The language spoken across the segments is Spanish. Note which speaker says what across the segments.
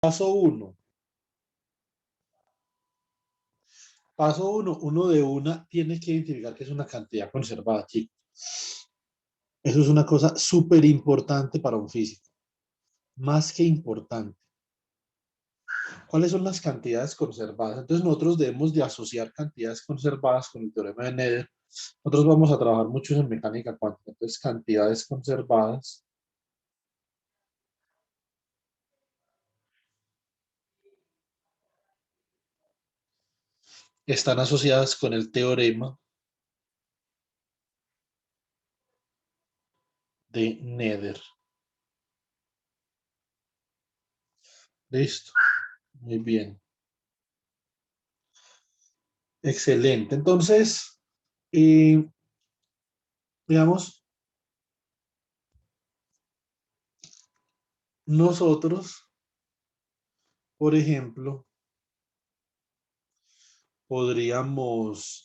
Speaker 1: Paso uno. Paso uno, uno de una tiene que identificar que es una cantidad conservada, chicos. Eso es una cosa súper importante para un físico, más que importante. ¿Cuáles son las cantidades conservadas? Entonces nosotros debemos de asociar cantidades conservadas con el teorema de Nether. Nosotros vamos a trabajar mucho en mecánica cuántica. Entonces cantidades conservadas están asociadas con el teorema de Nether. Listo. Muy bien. Excelente. Entonces, digamos, nosotros, por ejemplo, podríamos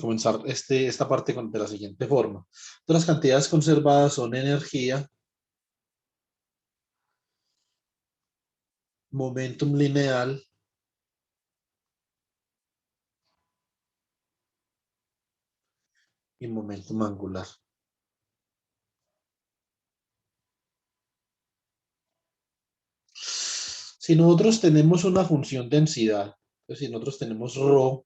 Speaker 1: comenzar esta parte de la siguiente forma. Entonces, las cantidades conservadas son energía, momentum lineal y momentum angular. Si nosotros tenemos una función densidad, si nosotros tenemos ρ,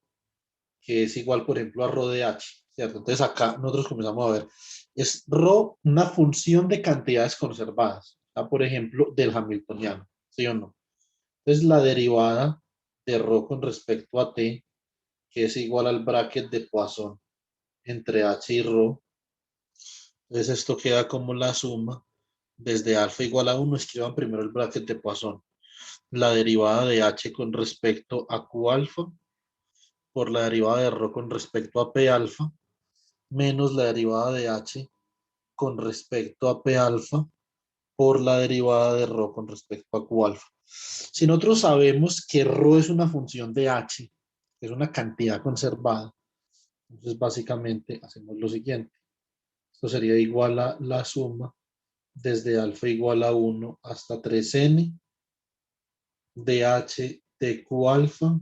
Speaker 1: que es igual, por ejemplo, a ρ de h, ¿cierto? Entonces acá nosotros comenzamos a ver, es ρ una función de cantidades conservadas, por ejemplo, del hamiltoniano, ¿sí o no? Entonces la derivada de ρ con respecto a t, que es igual al bracket de Poisson entre h y ρ, entonces esto queda como la suma desde alfa igual a 1, escriban primero el bracket de Poisson, la derivada de h con respecto a q alfa por la derivada de ρ con respecto a p alfa menos la derivada de h con respecto a p alfa por la derivada de ρ con respecto a q alfa. Si nosotros sabemos que ρ es una función de h, que es una cantidad conservada, entonces básicamente hacemos lo siguiente. Esto sería igual a la suma desde alfa igual a 1 hasta 3n de h de q alfa.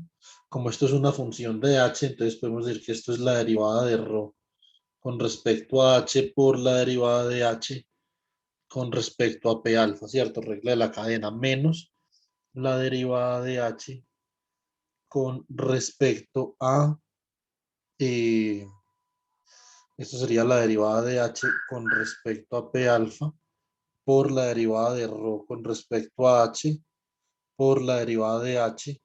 Speaker 1: Como esto es una función de h, entonces podemos decir que esto es la derivada de ρ con respecto a h por la derivada de h con respecto a p alfa, ¿cierto? Regla de la cadena menos la derivada de h con respecto a, eh, esto sería la derivada de h con respecto a p alfa por la derivada de ρ con respecto a h por la derivada de h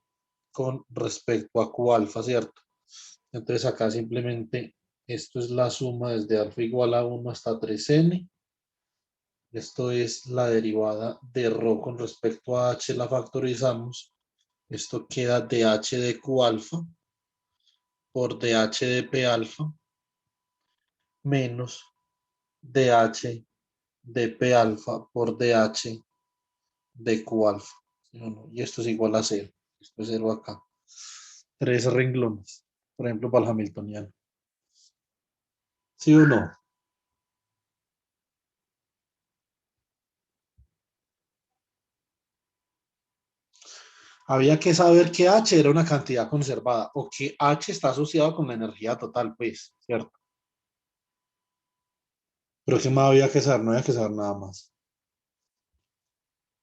Speaker 1: con respecto a q alfa, ¿cierto? Entonces acá simplemente esto es la suma desde alfa igual a 1 hasta 3n. Esto es la derivada de ρ con respecto a h, la factorizamos. Esto queda dh de q alfa por dh de p alfa menos dh de p alfa por dh de q alfa. ¿Sí o no? Y esto es igual a 0. Esto es 0 acá. 3 renglones, por ejemplo, para el hamiltoniano. ¿Sí o no? Había que saber que H era una cantidad conservada o que H está asociado con la energía total, pues, ¿cierto? Pero ¿qué más había que saber? No había que saber nada más.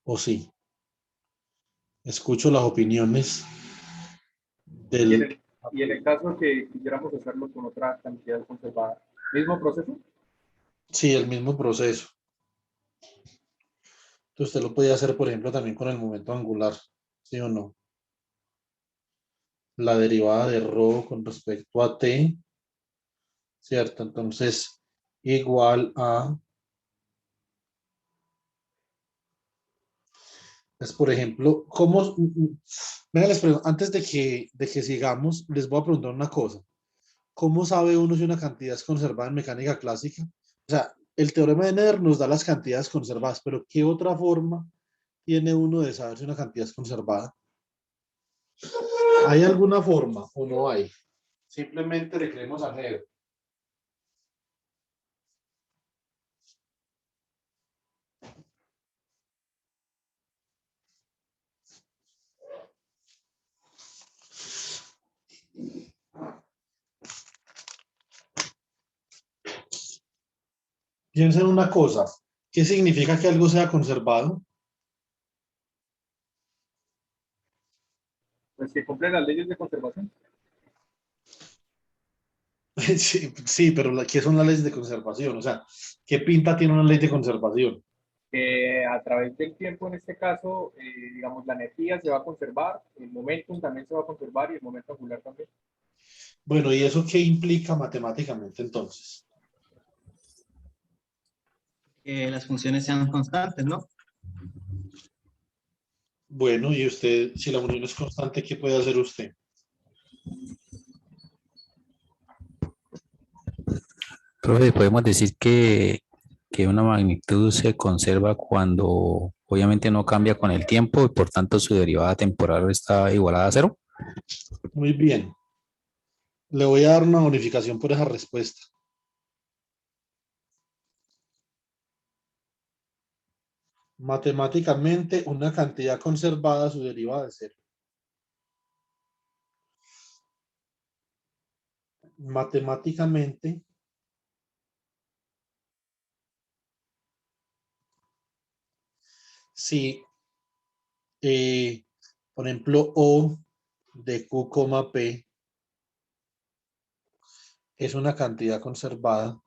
Speaker 1: ¿O sí? Escucho las opiniones
Speaker 2: Y en
Speaker 1: del...
Speaker 2: el caso que quisiéramos hacerlo con otra cantidad conservada, ¿mismo proceso?
Speaker 1: Sí, el mismo proceso. Entonces usted lo podía hacer, por ejemplo, también con el momento angular, ¿sí o no? La derivada de ρ con respecto a t, ¿cierto? Entonces, igual a... Pues, por ejemplo, ¿cómo? Venga, les pregunto, antes de que sigamos, les voy a preguntar una cosa. ¿Cómo sabe uno si una cantidad es conservada en mecánica clásica? O sea, el teorema de Nether nos da las cantidades conservadas, pero ¿qué otra forma tiene uno de saber si una cantidad es conservada? ¿Hay alguna forma o no hay? Simplemente le creemos a Nether. Piensa en una cosa. ¿Qué significa que algo sea conservado?
Speaker 2: Pues que cumple las leyes de conservación,
Speaker 1: Sí, sí, pero ¿qué son las leyes de conservación? O sea, ¿qué pinta tiene una ley de conservación?
Speaker 2: que a través del tiempo, en este caso, digamos, la energía se va a conservar, el momentum también se va a conservar y el momento angular también.
Speaker 1: Bueno, ¿y eso qué implica matemáticamente entonces?
Speaker 3: Que las funciones sean constantes, ¿no?
Speaker 1: Bueno, y usted, si la unión es constante, ¿qué puede hacer usted?
Speaker 4: Profe, podemos decir que una magnitud se conserva cuando obviamente no cambia con el tiempo y por tanto su derivada temporal está igualada a cero.
Speaker 1: Muy bien. Le voy a dar una bonificación por esa respuesta. Matemáticamente, una cantidad conservada, su derivada es cero. Matemáticamente, si, por ejemplo, O de Q, P es una cantidad conservada,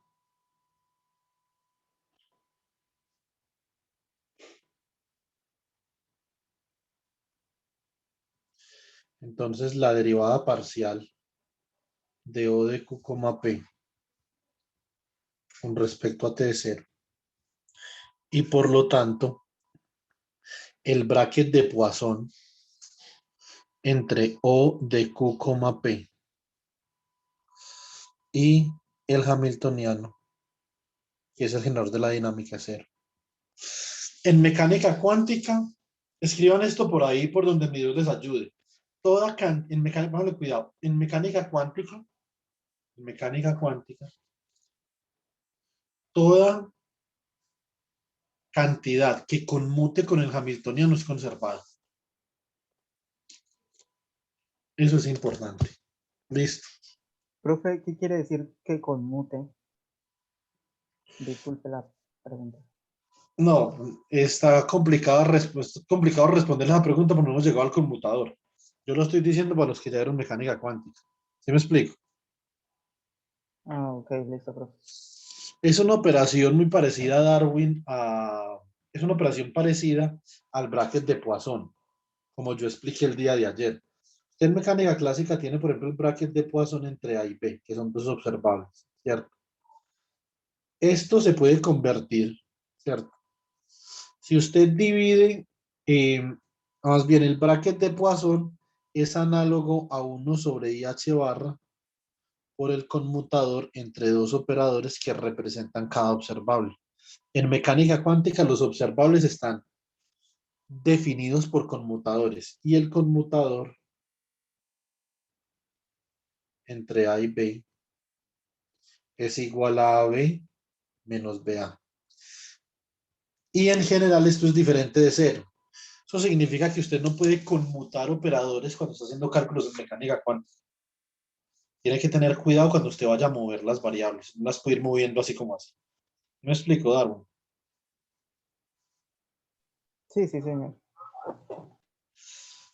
Speaker 1: entonces la derivada parcial de O de Q, P con respecto a T es cero. Y por lo tanto, el bracket de Poisson entre O de Q, P y el hamiltoniano, que es el generador de la dinámica, es cero. En mecánica cuántica, escriban esto por ahí, por donde mi Dios les ayude. En mecánica, póngale cuidado, en mecánica cuántica, toda cantidad que conmute con el hamiltoniano es conservada. Eso es importante. Listo.
Speaker 5: Profe, ¿qué quiere decir que conmute? Disculpe la pregunta.
Speaker 1: No, está complicado responder esa pregunta porque no hemos llegado al conmutador. Yo lo estoy diciendo para los que ya vieron mecánica cuántica. ¿Sí me explico?
Speaker 5: Ah, ok, listo, profe.
Speaker 1: Es una operación muy parecida a es una operación parecida al bracket de Poisson, como yo expliqué el día de ayer. Usted en mecánica clásica tiene, por ejemplo, el bracket de Poisson entre A y B, que son dos observables, ¿cierto? Esto se puede convertir, ¿cierto? Si usted divide, eh, más bien el bracket de Poisson es análogo a 1 sobre IH barra por el conmutador entre dos operadores que representan cada observable. En mecánica cuántica los observables están definidos por conmutadores y el conmutador entre A y B es igual a AB menos BA. Y en general esto es diferente de cero. Eso significa que usted no puede conmutar operadores cuando está haciendo cálculos en mecánica cuántica. Tiene que tener cuidado cuando usted vaya a mover las variables. No las puede ir moviendo así como así. ¿Me explico, Darwin?
Speaker 5: Sí, sí, señor.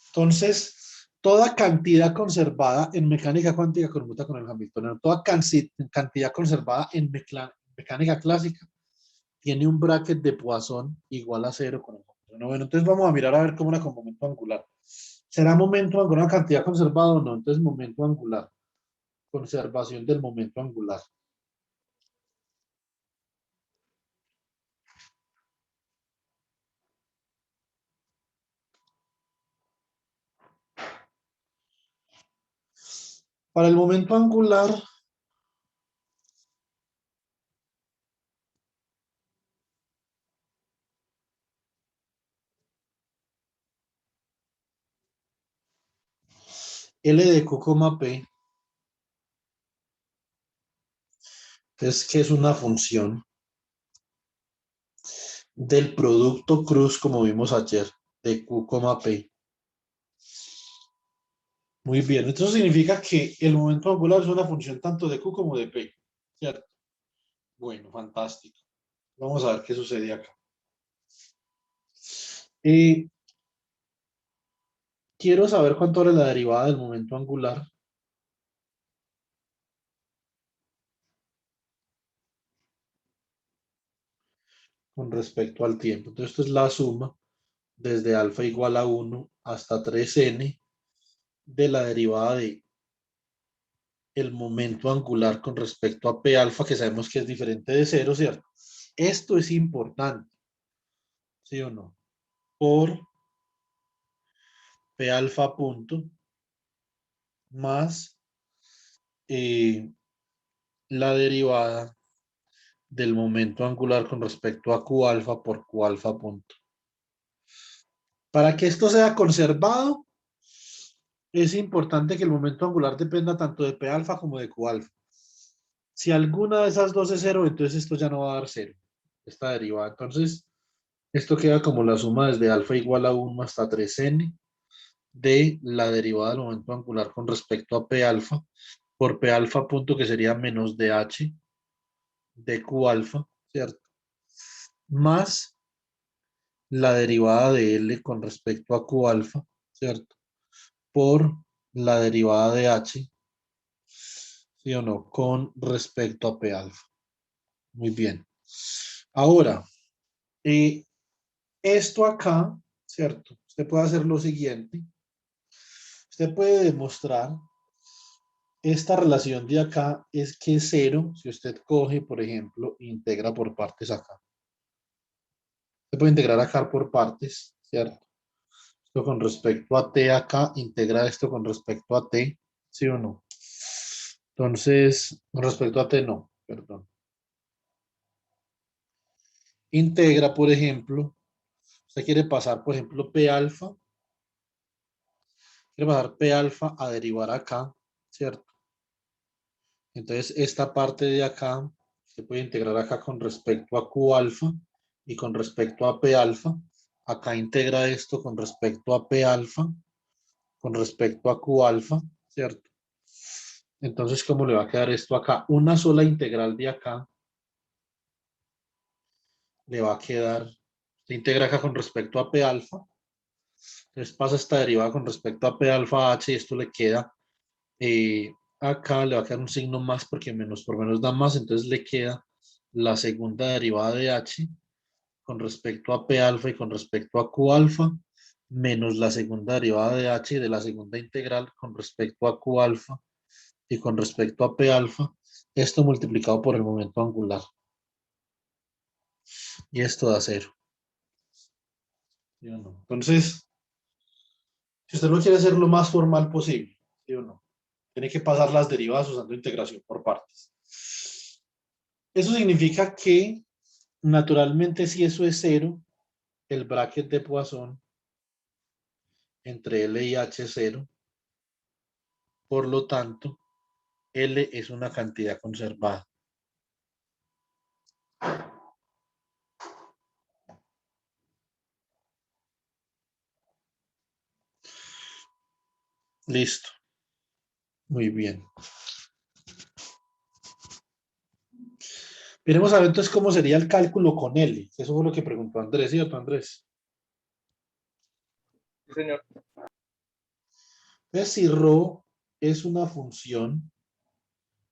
Speaker 1: Entonces, toda cantidad conservada en mecánica cuántica conmuta con el Hamiltoniano. Toda cantidad conservada en mecánica clásica tiene un bracket de Poisson igual a cero con el Hamiltoniano. Bueno, entonces vamos a mirar a ver cómo era con momento angular. ¿Será momento angular una cantidad conservada o no? Entonces, momento angular. Conservación del momento angular. Para el momento angular, L de Q, P, es que es una función del producto cruz, como vimos ayer, de Q, P. Muy bien, esto significa que el momento angular es una función tanto de Q como de P, ¿cierto? Bueno, fantástico. Vamos a ver qué sucede acá. Y quiero saber cuánto vale la derivada del momento angular. Con respecto al tiempo. Entonces, esto es la suma desde alfa igual a 1 hasta 3n de la derivada de el momento angular con respecto a P alfa, que sabemos que es diferente de cero, ¿cierto? Esto es importante, ¿sí o no? Por P alfa punto más la derivada del momento angular con respecto a Q alfa por Q alfa punto. Para que esto sea conservado, es importante que el momento angular dependa tanto de P alfa como de Q alfa. Si alguna de esas dos es cero, entonces esto ya no va a dar cero, esta derivada. Entonces, esto queda como la suma desde alfa igual a 1 hasta 3n de la derivada del momento angular con respecto a P alfa por P alfa punto, que sería menos dh de Q alfa, ¿cierto? Más la derivada de L con respecto a Q alfa, ¿cierto? Por la derivada de H, ¿sí o no? Con respecto a P alfa. Muy bien. Ahora, esto acá, ¿cierto? Usted puede hacer lo siguiente. Usted puede demostrar esta relación de acá es que cero, si usted coge, por ejemplo, integra por partes acá. Usted puede integrar acá por partes, ¿cierto? Esto con respecto a t acá, integra esto con respecto a t, ¿sí o no? Entonces, con respecto a t no, perdón. Integra, por ejemplo, usted quiere pasar, por ejemplo, p alfa, quiere pasar p alfa a derivar acá, ¿cierto? Entonces, esta parte de acá se puede integrar acá con respecto a Q alfa y con respecto a P alfa. Acá integra esto con respecto a P alfa, con respecto a Q alfa, ¿cierto? Entonces, ¿cómo le va a quedar esto acá? Una sola integral de acá le va a quedar, se integra acá con respecto a P alfa. Entonces pasa esta derivada con respecto a P alfa H y esto le queda acá le va a quedar un signo más porque menos por menos da más, entonces le queda la segunda derivada de h con respecto a p alfa y con respecto a q alfa, menos la segunda derivada de h y de la segunda integral con respecto a q alfa y con respecto a p alfa, esto multiplicado por el momento angular. Y esto da cero. ¿Sí o no? Entonces, si usted lo quiere hacer lo más formal posible, ¿sí o no? Tiene que pasar las derivadas usando integración por partes. Eso significa que, naturalmente, si eso es cero, el bracket de Poisson entre L y H es cero. Por lo tanto, L es una cantidad conservada. Listo. Muy bien. Veremos a ver entonces cómo sería el cálculo con L. Eso fue lo que preguntó Andrés, ¿cierto, Andrés?
Speaker 2: Sí, señor.
Speaker 1: Entonces, si ρ es una función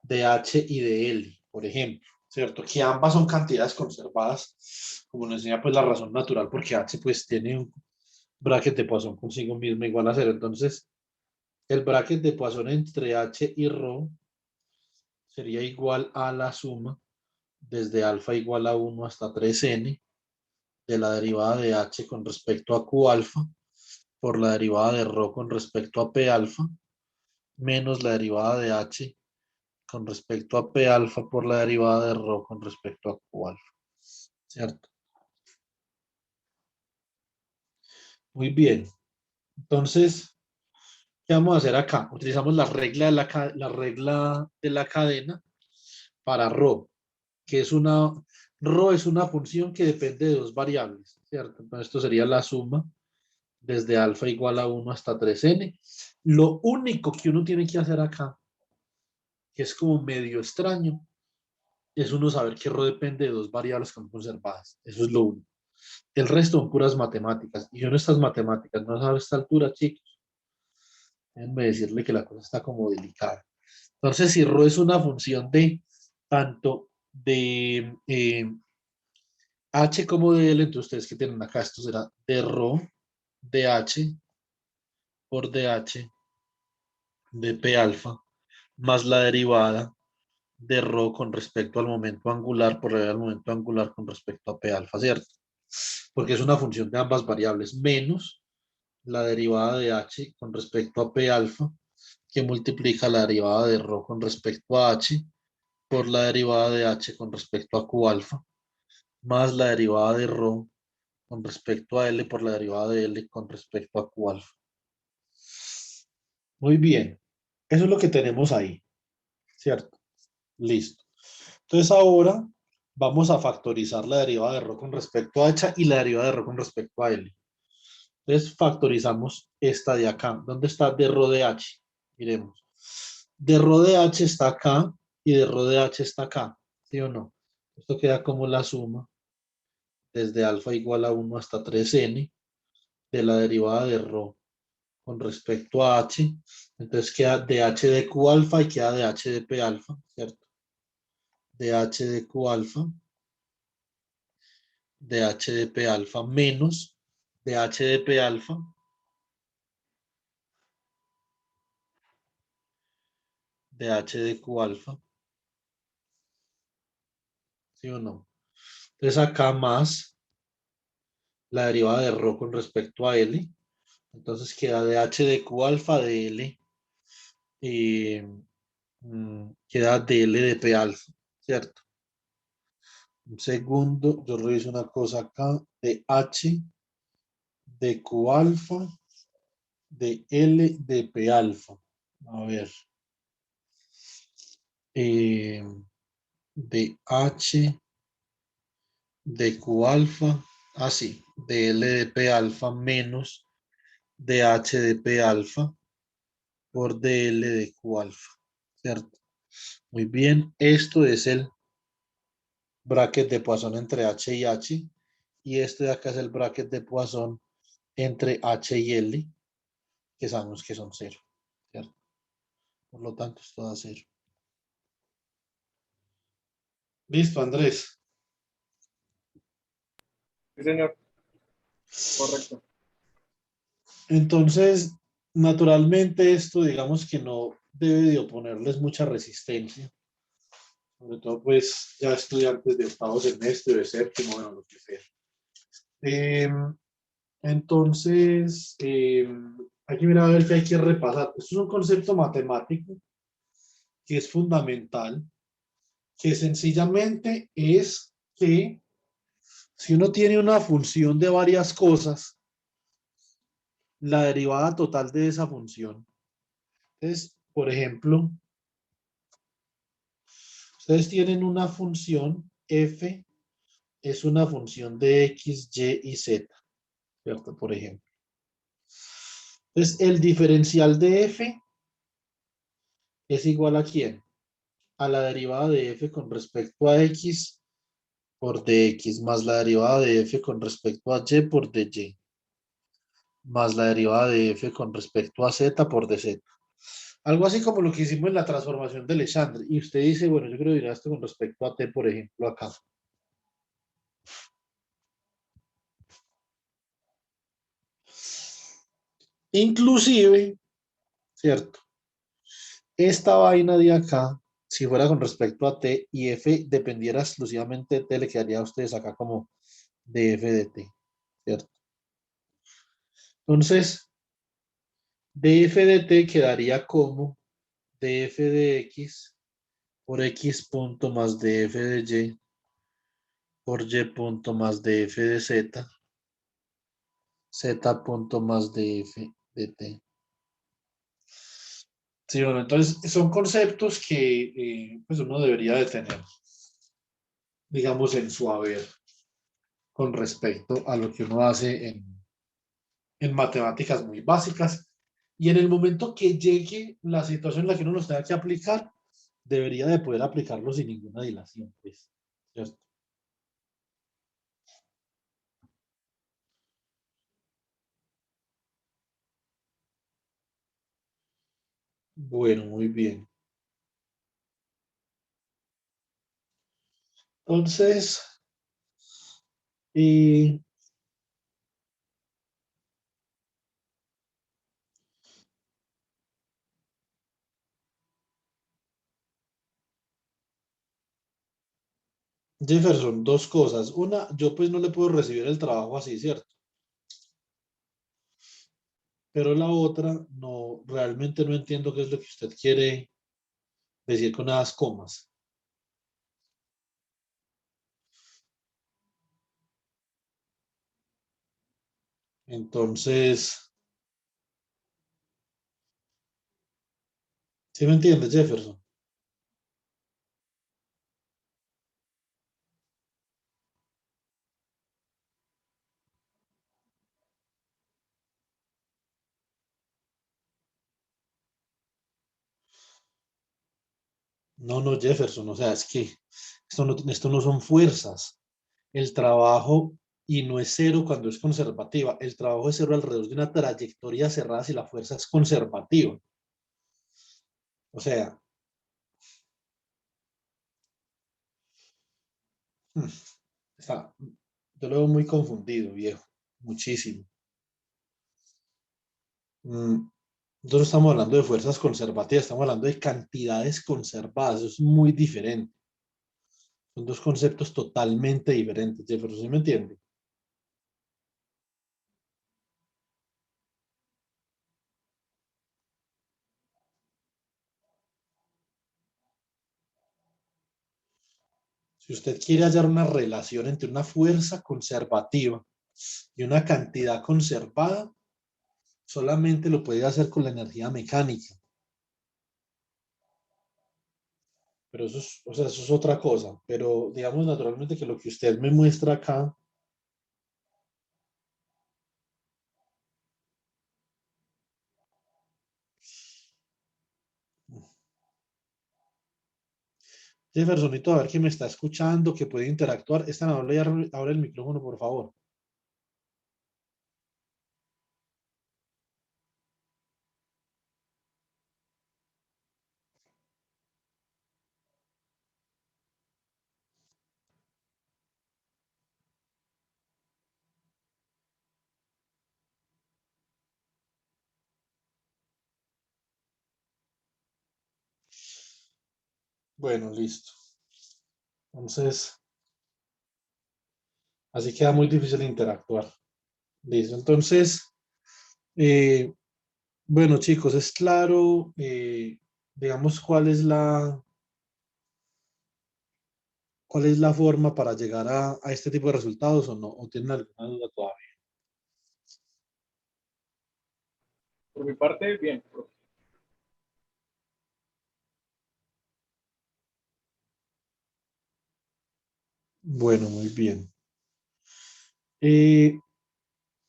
Speaker 1: de H y de L, por ejemplo, ¿cierto? Que ambas son cantidades conservadas, como nos enseña pues la razón natural, porque H pues tiene un bracket de Poisson consigo mismo igual a cero. Entonces, el bracket de Poisson entre H y ρ sería igual a la suma desde alfa igual a 1 hasta 3n de la derivada de h con respecto a q alfa por la derivada de ρ con respecto a p alfa menos la derivada de h con respecto a P alfa por la derivada de ρ con respecto a Q alfa. ¿Cierto? Muy bien. Entonces, ¿qué vamos a hacer acá? Utilizamos la regla de la cadena para ρ, que es ρ es una función que depende de dos variables, ¿cierto? Entonces, esto sería la suma desde alfa igual a 1 hasta 3n. Lo único que uno tiene que hacer acá, que es como medio extraño, es uno saber que ρ depende de dos variables que son conservadas. Eso es lo único. El resto son puras matemáticas. Y yo en estas matemáticas no sabe a esta altura, chicos. Déjenme decirle que la cosa está como delicada. Entonces, si ρ es una función de tanto de h como de L, entonces ustedes que tienen acá, esto será de ρ de h por dh de p alfa más la derivada de ρ con respecto al momento angular por el momento angular con respecto a p alfa, ¿cierto? Porque es una función de ambas variables, menos la derivada de h con respecto a p alfa, que multiplica la derivada de ρ con respecto a h por la derivada de h con respecto a q alfa, más la derivada de ρ con respecto a L por la derivada de L con respecto a Q alfa. Muy bien. Eso es lo que tenemos ahí. ¿Cierto? Listo. Entonces ahora vamos a factorizar la derivada de ρ con respecto a h y la derivada de ρ con respecto a L. Entonces factorizamos esta de acá. ¿Dónde está de ρ de h? Miremos. De ρ de h está acá y de ρ de h está acá. ¿Sí o no? Esto queda como la suma desde alfa igual a 1 hasta 3n de la derivada de ρ con respecto a h. Entonces queda dh de q alfa y queda dh de p alfa, ¿cierto? dh de q alfa, dh de p alfa menos dh de p alfa dh de q alfa. ¿Sí o no? Entonces acá más la derivada de ρ con respecto a L. Entonces queda dh de q alfa de L. Queda dl de p alfa, ¿cierto? Un segundo, yo reviso una cosa acá. De h de q alfa de L de P alfa. A ver. De H de Q alfa. Así. De L de P alfa menos de H de P alfa por DL de Q alfa. ¿Cierto? Muy bien. Esto es el bracket de Poisson entre H y H. Y este de acá es el bracket de Poisson entre H y L, que sabemos que son 0. ¿Cierto? Por lo tanto, esto da 0. Listo, Andrés.
Speaker 2: Sí, señor. Correcto.
Speaker 1: Entonces, naturalmente esto, digamos que no debe de oponerles mucha resistencia. Sobre todo, pues, ya estudiantes de octavo semestre, de séptimo, bueno, lo que sea. Entonces, hay que mirar a ver qué hay que repasar. Esto es un concepto matemático que es fundamental, que sencillamente es que si uno tiene una función de varias cosas, la derivada total de esa función. Entonces, por ejemplo, ustedes tienen una función f, es una función de x, y y z, ¿cierto? Por ejemplo. Entonces, el diferencial de f es igual a ¿quién? A la derivada de f con respecto a x por dx, más la derivada de f con respecto a y por dy, más la derivada de f con respecto a z por dz. Algo así como lo que hicimos en la transformación de Legendre. Y usted dice, bueno, yo quiero decir esto con respecto a t, por ejemplo, acá. Inclusive, ¿cierto? Esta vaina de acá, si fuera con respecto a t y f dependiera exclusivamente de t, le quedaría a ustedes acá como df de t, ¿cierto? Entonces, df de t quedaría como df de x por x punto más df de y por y punto más df de z, z punto más df de t. Sí, bueno, entonces son conceptos que pues uno debería de tener, digamos, en su haber con respecto a lo que uno hace en matemáticas muy básicas. Y en el momento que llegue la situación en la que uno los tenga que aplicar, debería de poder aplicarlo sin ninguna dilación, pues, ¿cierto? Bueno, muy bien. Entonces, y Jefferson, dos cosas. Una, yo pues no le puedo recibir el trabajo así, ¿cierto? Pero la otra, no, realmente no entiendo qué es lo que usted quiere decir con esas comas. Entonces, ¿sí me entiende, Jefferson? No, no, Jefferson, o sea, es que esto no son fuerzas. El trabajo, y no es cero cuando es conservativa, el trabajo es cero alrededor de una trayectoria cerrada si la fuerza es conservativa. O sea, hmm, yo lo veo muy confundido, viejo, muchísimo. Nosotros estamos hablando de fuerzas conservativas, estamos hablando de cantidades conservadas, eso es muy diferente. Son dos conceptos totalmente diferentes, Jefferson, ¿sí me entiende? Si usted quiere hallar una relación entre una fuerza conservativa y una cantidad conservada, solamente lo puede hacer con la energía mecánica. Pero eso es, o sea, eso es otra cosa. Pero digamos naturalmente que lo que usted me muestra acá, Jeffersonito, a ver quién me está escuchando, que puede interactuar. Es tan amable y abre el micrófono, por favor. Bueno, listo. Entonces, así queda muy difícil interactuar. Listo. Entonces, eh, bueno, chicos, es claro, digamos, cuál es la forma para llegar a este tipo de resultados o no, o tienen alguna duda todavía.
Speaker 2: Por mi parte, bien, profe.
Speaker 1: Bueno, muy bien. Eh,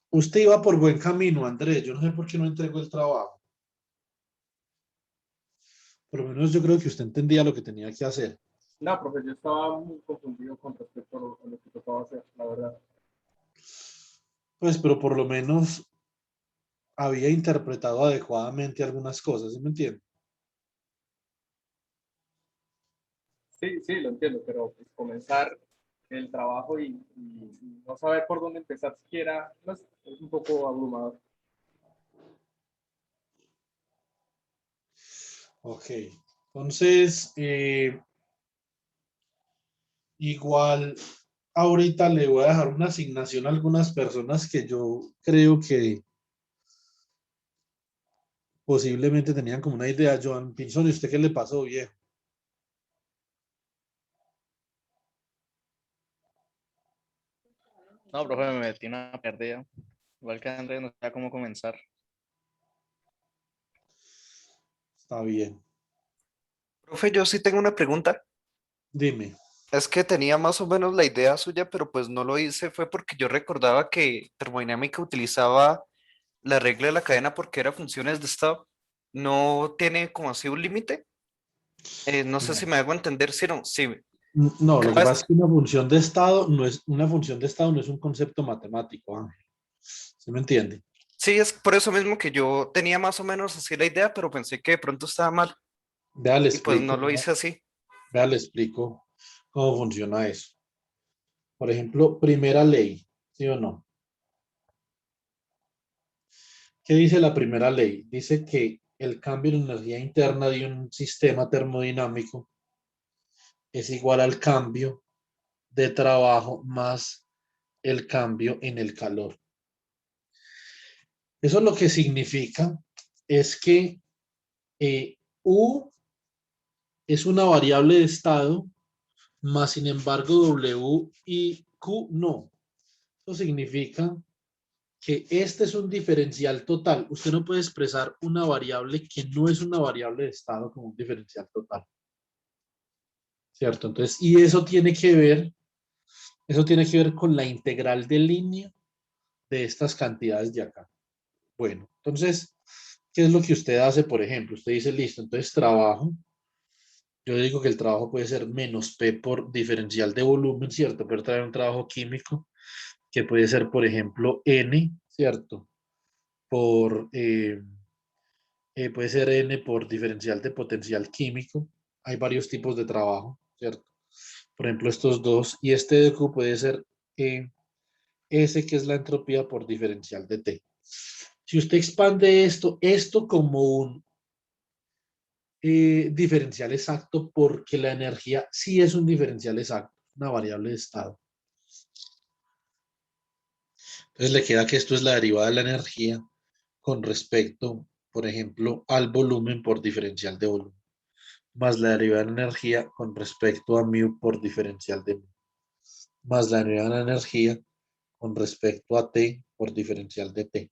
Speaker 1: Usted iba por buen camino, Andrés. Yo no sé por qué no entregó el trabajo. Por lo menos yo creo que usted entendía lo que tenía que hacer.
Speaker 2: No, profe, yo estaba muy confundido con respecto a lo que tocaba hacer, la verdad.
Speaker 1: Pues, pero por lo menos había interpretado adecuadamente algunas cosas, ¿sí me entiende?
Speaker 2: Sí, sí, lo entiendo, pero pues, comenzar el trabajo y no saber por dónde empezar siquiera, no sé, es un poco abrumador.
Speaker 1: Ok. Entonces, igual, ahorita le voy a dejar una asignación a algunas personas que yo creo que posiblemente tenían como una idea. Joan Pinzón, ¿y usted qué le pasó, viejo?
Speaker 6: No, profe, me metí una perdida. Igual que Andrés, no sabía cómo comenzar.
Speaker 1: Está bien.
Speaker 7: Profe, yo sí tengo una pregunta.
Speaker 1: Dime.
Speaker 7: Es que tenía más o menos la idea suya, pero pues no lo hice. Fue porque yo recordaba que termodinámica utilizaba la regla de la cadena porque era funciones de estado. ¿No tiene como así un límite? No sé si me hago entender, si no, sí.
Speaker 1: No, lo que
Speaker 7: Capaz-
Speaker 1: pasa es que una función de estado no es un concepto matemático, Ángel. ¿Sí me entiende?
Speaker 7: Sí, es por eso mismo que yo tenía más o menos así la idea, pero pensé que de pronto estaba mal
Speaker 1: Vea, le
Speaker 7: y pues
Speaker 1: explico,
Speaker 7: no lo hice así.
Speaker 1: vea, le explico cómo funciona eso. Por ejemplo, primera ley, ¿sí o no? ¿Qué dice la primera ley? Dice que el cambio en energía interna de un sistema termodinámico es igual al cambio de trabajo más el cambio en el calor. Eso lo que significa es que U es una variable de estado, más sin embargo W y Q no. Eso significa que este es un diferencial total. Usted no puede expresar una variable que no es una variable de estado como un diferencial total. ¿Cierto? Entonces, y eso tiene que ver con la integral de línea de estas cantidades de acá. Bueno, entonces, ¿qué es lo que usted hace, por ejemplo? Usted dice, listo, entonces trabajo. Yo digo que el trabajo puede ser menos P por diferencial de volumen, ¿cierto? Pero traer un trabajo químico que puede ser, por ejemplo, N, ¿cierto? Por, puede ser N por diferencial de potencial químico. Hay varios tipos de trabajo, ¿cierto? Por ejemplo, estos dos. Y este de Q puede ser S, que es la entropía por diferencial de T. Si usted expande esto como un diferencial exacto, porque la energía sí es un diferencial exacto, una variable de estado. Entonces le queda que esto es la derivada de la energía con respecto, por ejemplo, al volumen por diferencial de volumen, más la derivada de la energía con respecto a mu por diferencial de mu, más la derivada de la energía con respecto a t por diferencial de t.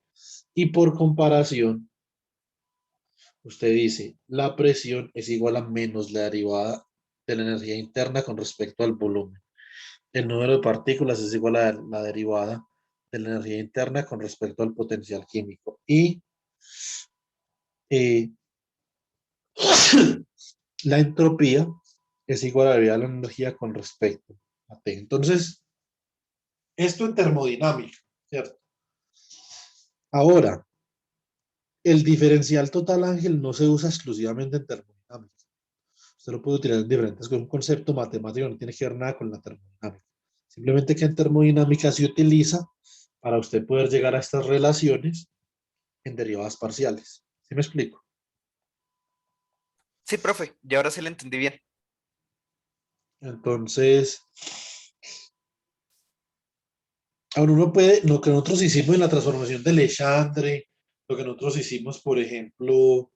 Speaker 1: Y por comparación, usted dice, la presión es igual a menos la derivada de la energía interna con respecto al volumen. El número de partículas es igual a la derivada de la energía interna con respecto al potencial químico. Y eh, la entropía es igual a la derivada de la energía con respecto a T. Entonces, esto en termodinámica, ¿cierto? Ahora, el diferencial total, Ángel, no se usa exclusivamente en termodinámica. Usted lo puede utilizar en diferentes, con un concepto matemático, no tiene que ver nada con la termodinámica. Simplemente que en termodinámica se utiliza para usted poder llegar a estas relaciones en derivadas parciales. ¿Sí me explico?
Speaker 7: Sí, profe, y ahora sí lo entendí bien.
Speaker 1: Entonces, ahora uno puede, lo que nosotros hicimos en la transformación de Legendre, lo que nosotros hicimos, por ejemplo,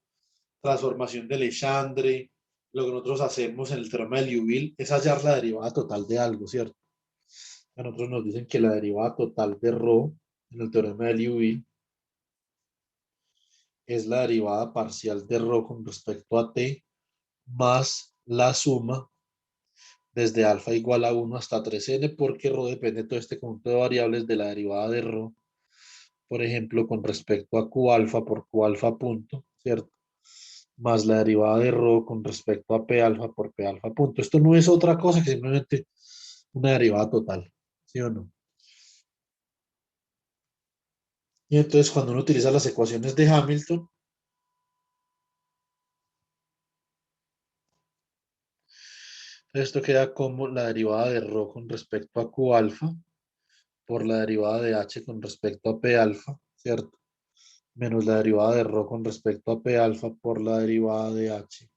Speaker 1: transformación de Legendre, lo que nosotros hacemos en el teorema de Liouville, es hallar la derivada total de algo, ¿cierto? A nosotros nos dicen que la derivada total de ρ en el teorema de Liouville es la derivada parcial de ρ con respecto a t más la suma desde alfa igual a 1 hasta 3n, porque ρ depende de todo este conjunto de variables de la derivada de ρ, por ejemplo, con respecto a q alfa por q alfa punto, ¿cierto? Más la derivada de ρ con respecto a p alfa por p alfa punto. Esto no es otra cosa que simplemente una derivada total, ¿sí o no? Y entonces cuando uno utiliza las ecuaciones de Hamilton, esto queda como la derivada de ρ con respecto a q alfa por la derivada de h con respecto a p alfa, ¿cierto? Menos la derivada de ρ con respecto a p alfa por la derivada de h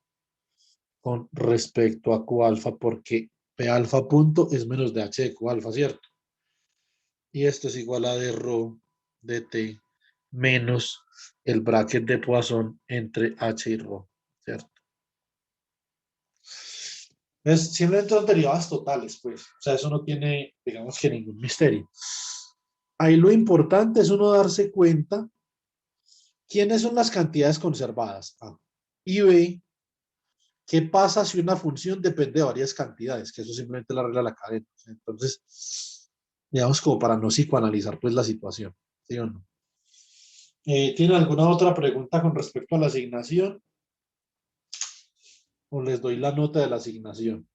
Speaker 1: con respecto a q alfa, porque p alfa punto es menos de h de q alfa, ¿cierto? Y esto es igual a de ρ de t menos el bracket de Poisson entre h y ρ, ¿cierto? Es simplemente son derivadas totales, pues. O sea, eso no tiene, digamos que ningún misterio. Ahí lo importante es uno darse cuenta quiénes son las cantidades conservadas. A. Y B, ¿qué pasa si una función depende de varias cantidades? Que eso simplemente la regla de la cadena. Entonces, digamos como para no psicoanalizar pues la situación. ¿Sí o no? ¿Tiene alguna otra pregunta con respecto a la asignación? o les doy la nota de la asignación.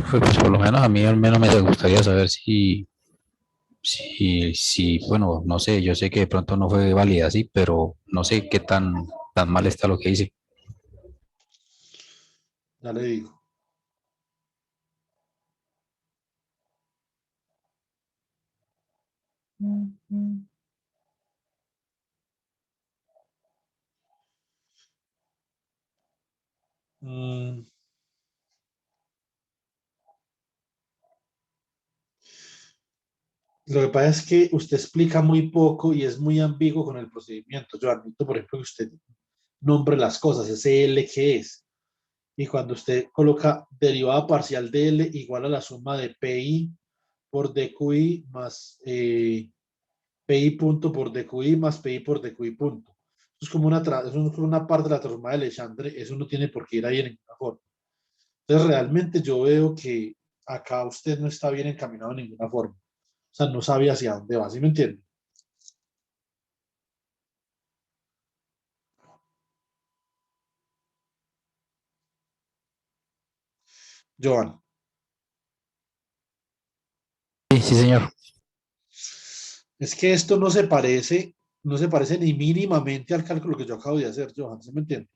Speaker 4: Pues por lo menos a mí al menos me gustaría saber bueno, no sé, yo sé que de pronto no fue válida así, pero no sé qué tan mal está lo que hice.
Speaker 1: Ya le digo. Mm, Lo que pasa es que usted explica muy poco y es muy ambiguo con el procedimiento. Yo admito, por ejemplo, que usted nombre las cosas, ese L que es. Y cuando usted coloca derivada parcial de L igual a la suma de PI por DQI más PI punto por DQI más PI por DQI punto. Eso es como eso es como una parte de la transformada de Legendre, eso no tiene por qué ir ahí en ninguna forma. Entonces, realmente yo veo que acá usted no está bien encaminado en ninguna forma. O sea, no sabe hacia dónde va, ¿sí me entiende? Joan,
Speaker 4: Sí, sí, señor.
Speaker 1: es que esto no se parece ni mínimamente al cálculo que yo acabo de hacer, Johan, ¿sí me entiende?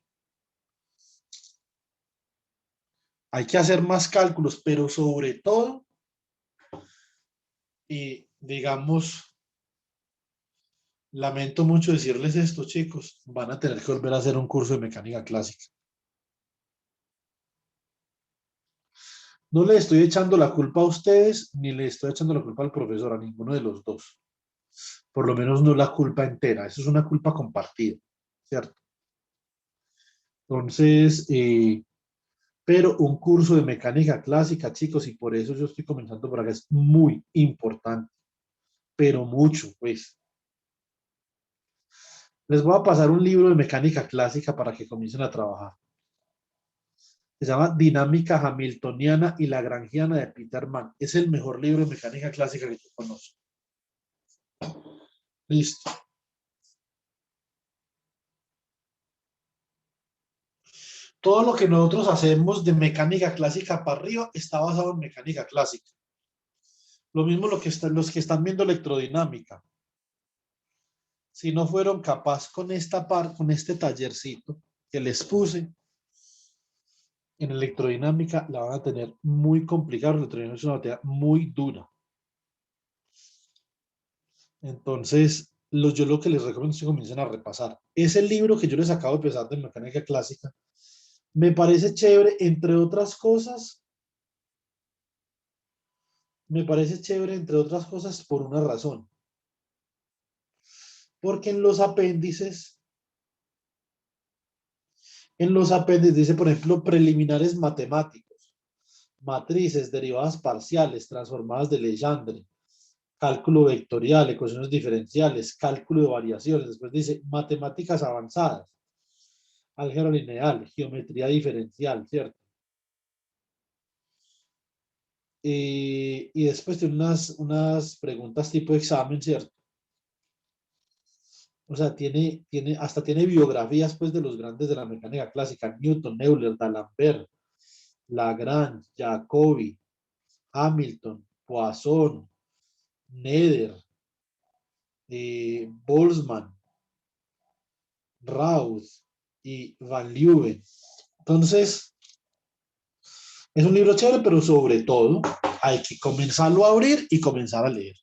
Speaker 1: Hay que hacer más cálculos, pero sobre todo, y digamos, lamento mucho decirles esto, chicos, van a tener que volver a hacer un curso de mecánica clásica. No le estoy echando la culpa a ustedes, ni le estoy echando la culpa al profesor, a ninguno de los dos. Por lo menos no la culpa entera, eso es una culpa compartida, ¿cierto? Entonces, pero un curso de mecánica clásica, chicos, y por eso yo estoy comenzando por acá, es muy importante, pero mucho, pues. Les voy a pasar un libro de mecánica clásica para que comiencen a trabajar. Se llama Dinámica Hamiltoniana y Lagrangiana de Peter Mann. Es el mejor libro de mecánica clásica que yo conozco. Listo. Todo lo que nosotros hacemos de mecánica clásica para arriba está basado en mecánica clásica. Lo mismo los que están viendo electrodinámica. Si no fueron capaces con este tallercito que les puse en electrodinámica, la van a tener muy complicada. La electrodinámica es una materia muy dura. Entonces, yo lo que les recomiendo es que comiencen a repasar. Ese libro que yo les acabo de empezar de mecánica clásica, me parece chévere, entre otras cosas, me parece chévere, entre otras cosas, por una razón. Porque en los apéndices dice, por ejemplo, preliminares matemáticos, matrices, derivadas parciales, transformadas de Legendre, cálculo vectorial, ecuaciones diferenciales, cálculo de variaciones. Después dice matemáticas avanzadas, álgebra lineal, geometría diferencial, ¿cierto? Y después tiene unas preguntas tipo examen, ¿cierto? O sea, hasta tiene biografías pues de los grandes de la mecánica clásica, Newton, Euler, D'Alembert, Lagrange, Jacobi, Hamilton, Poisson, Nether, Boltzmann, Rawls y Van Leeuwen. Entonces, es un libro chévere, pero sobre todo hay que comenzarlo a abrir y comenzar a leer.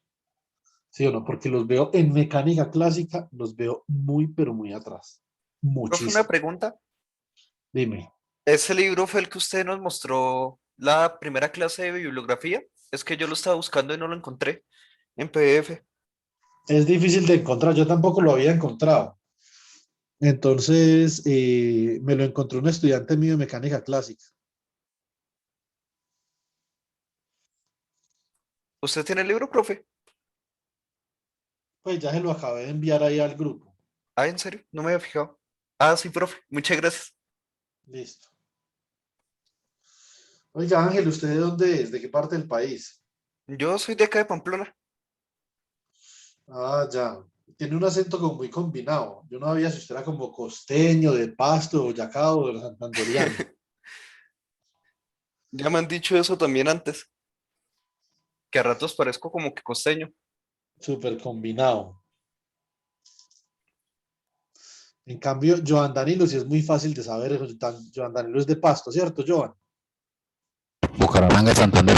Speaker 1: ¿Sí o no? Porque los veo en mecánica clásica, los veo muy, pero muy atrás.
Speaker 7: Profe, una
Speaker 1: Muchísimo.
Speaker 7: pregunta.
Speaker 1: Dime.
Speaker 7: ¿Ese libro fue el que usted nos mostró la primera clase de bibliografía? Es que yo lo estaba buscando y no lo encontré en PDF.
Speaker 1: Es difícil de encontrar, yo tampoco lo había encontrado. Entonces, me lo encontró un estudiante mío de mecánica clásica.
Speaker 7: ¿Usted tiene el libro, profe?
Speaker 1: Pues ya se lo acabé de enviar ahí al grupo.
Speaker 7: Ah, ¿en serio? No me había fijado. Ah, sí, profe. Muchas gracias.
Speaker 1: Listo. Oiga, Ángel, ¿usted de dónde es? ¿De qué parte del país?
Speaker 7: Yo soy de acá de Pamplona.
Speaker 1: Ah, ya. Tiene un acento como muy combinado. Yo no sabía si usted era como costeño, de Pasto, Boyacá o de santanderiano.
Speaker 7: Ya me han dicho eso también antes, que a ratos parezco como que costeño.
Speaker 1: Súper combinado. En cambio, Joan Danilo sí es muy fácil de saber. Joan Danilo es de Pasto, ¿cierto, Joan?
Speaker 4: Bucaramanga, Santander,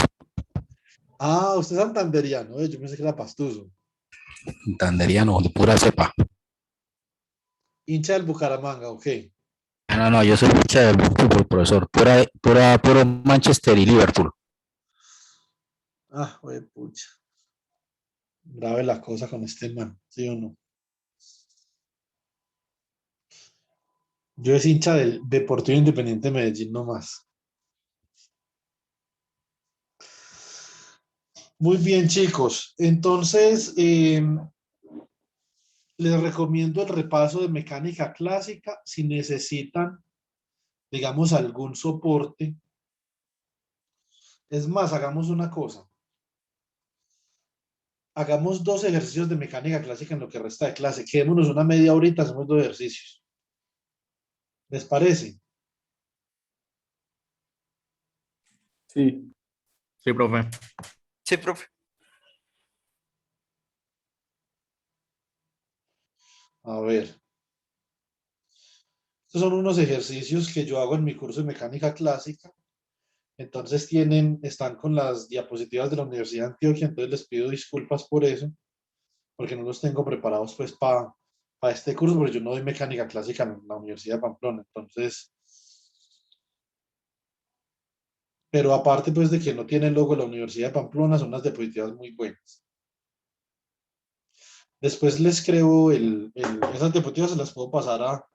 Speaker 1: Ah, usted es santanderiano. Yo pensé que era pastuso.
Speaker 4: santanderiano, de pura cepa.
Speaker 1: Hincha del Bucaramanga, ok.
Speaker 4: No, no, no, yo soy hincha del fútbol, profesor. Puro Manchester y Liverpool.
Speaker 1: Ah, güey, pucha. Grave la cosa con este man, ¿sí o no? Yo es hincha del Deportivo Independiente de Medellín nomás. Muy bien, chicos. Entonces, les recomiendo el repaso de mecánica clásica. Si necesitan, digamos, algún soporte. Es más, hagamos una cosa. Hagamos 2 ejercicios de mecánica clásica en lo que resta de clase. Quedémonos una media horita, hacemos 2 ejercicios. ¿Les parece?
Speaker 2: Sí.
Speaker 6: Sí, profe.
Speaker 7: Sí, profe.
Speaker 1: A ver. Estos son unos ejercicios que yo hago en mi curso de mecánica clásica. Entonces están con las diapositivas de la Universidad de Antioquia, entonces les pido disculpas por eso, porque no los tengo preparados pues para este curso, porque yo no doy mecánica clásica en la Universidad de Pamplona, entonces, pero aparte pues de que no tiene el logo de la Universidad de Pamplona, son unas diapositivas muy buenas. Después les creo esas diapositivas se las puedo pasar a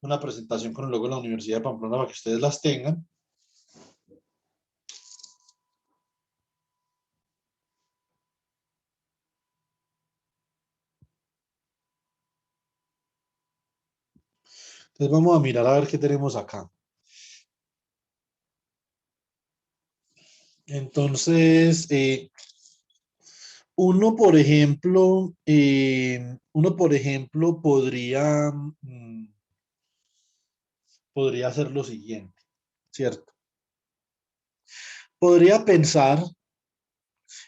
Speaker 1: una presentación con el logo de la Universidad de Pamplona para que ustedes las tengan. Entonces vamos a mirar a ver qué tenemos acá. Entonces, uno, por ejemplo, podría hacer lo siguiente, ¿cierto? Podría pensar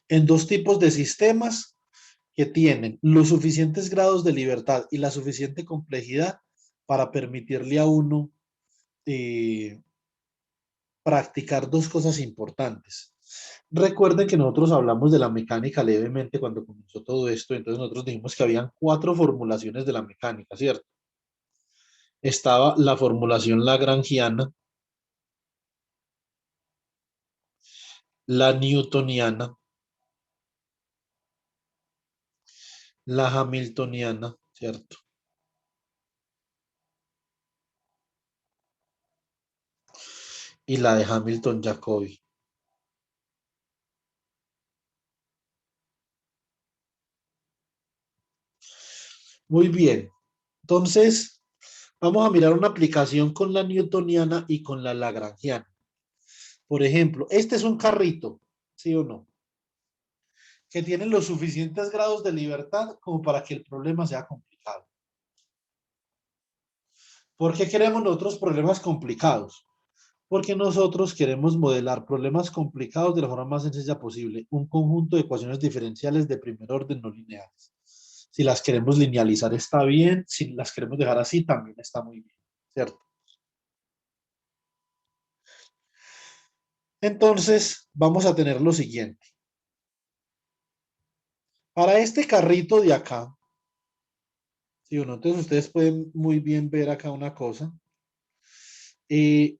Speaker 1: en 2 tipos de sistemas que tienen los suficientes grados de libertad y la suficiente complejidad para permitirle a uno eh, practicar 2 cosas importantes. Recuerden que nosotros hablamos de la mecánica levemente cuando comenzó todo esto, entonces nosotros dijimos que habían 4 formulaciones de la mecánica, ¿cierto? Estaba la formulación lagrangiana, la newtoniana, la hamiltoniana, ¿cierto? Y la de Hamilton-Jacobi. Muy bien. Entonces, vamos a mirar una aplicación con la newtoniana y con la lagrangiana. Por ejemplo, este es un carrito, ¿sí o no? Que tiene los suficientes grados de libertad como para que el problema sea complicado. ¿Por qué queremos nosotros problemas complicados? Porque nosotros queremos modelar problemas complicados de la forma más sencilla posible, un conjunto de ecuaciones diferenciales de primer orden no lineales. Si las queremos linealizar está bien, si las queremos dejar así también está muy bien, ¿cierto? Entonces, vamos a tener lo siguiente. Para este carrito de acá, ¿sí o no? Entonces ustedes pueden muy bien ver acá una cosa. Eh,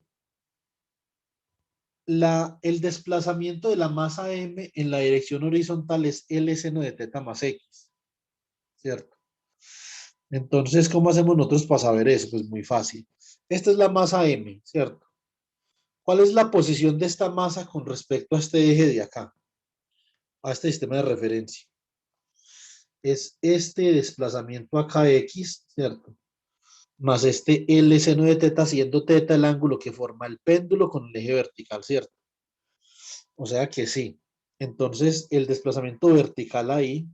Speaker 1: el desplazamiento de la masa m en la dirección horizontal es L seno de teta más x, ¿cierto? Entonces, ¿cómo hacemos nosotros para saber eso? Pues muy fácil. Esta es la masa m, ¿cierto? ¿Cuál es la posición de esta masa con respecto a este eje de acá? A este sistema de referencia. Es este desplazamiento acá x, ¿cierto? Más este L seno de teta, siendo teta el ángulo que forma el péndulo con el eje vertical, ¿cierto? O sea que sí. Entonces, el desplazamiento vertical ahí,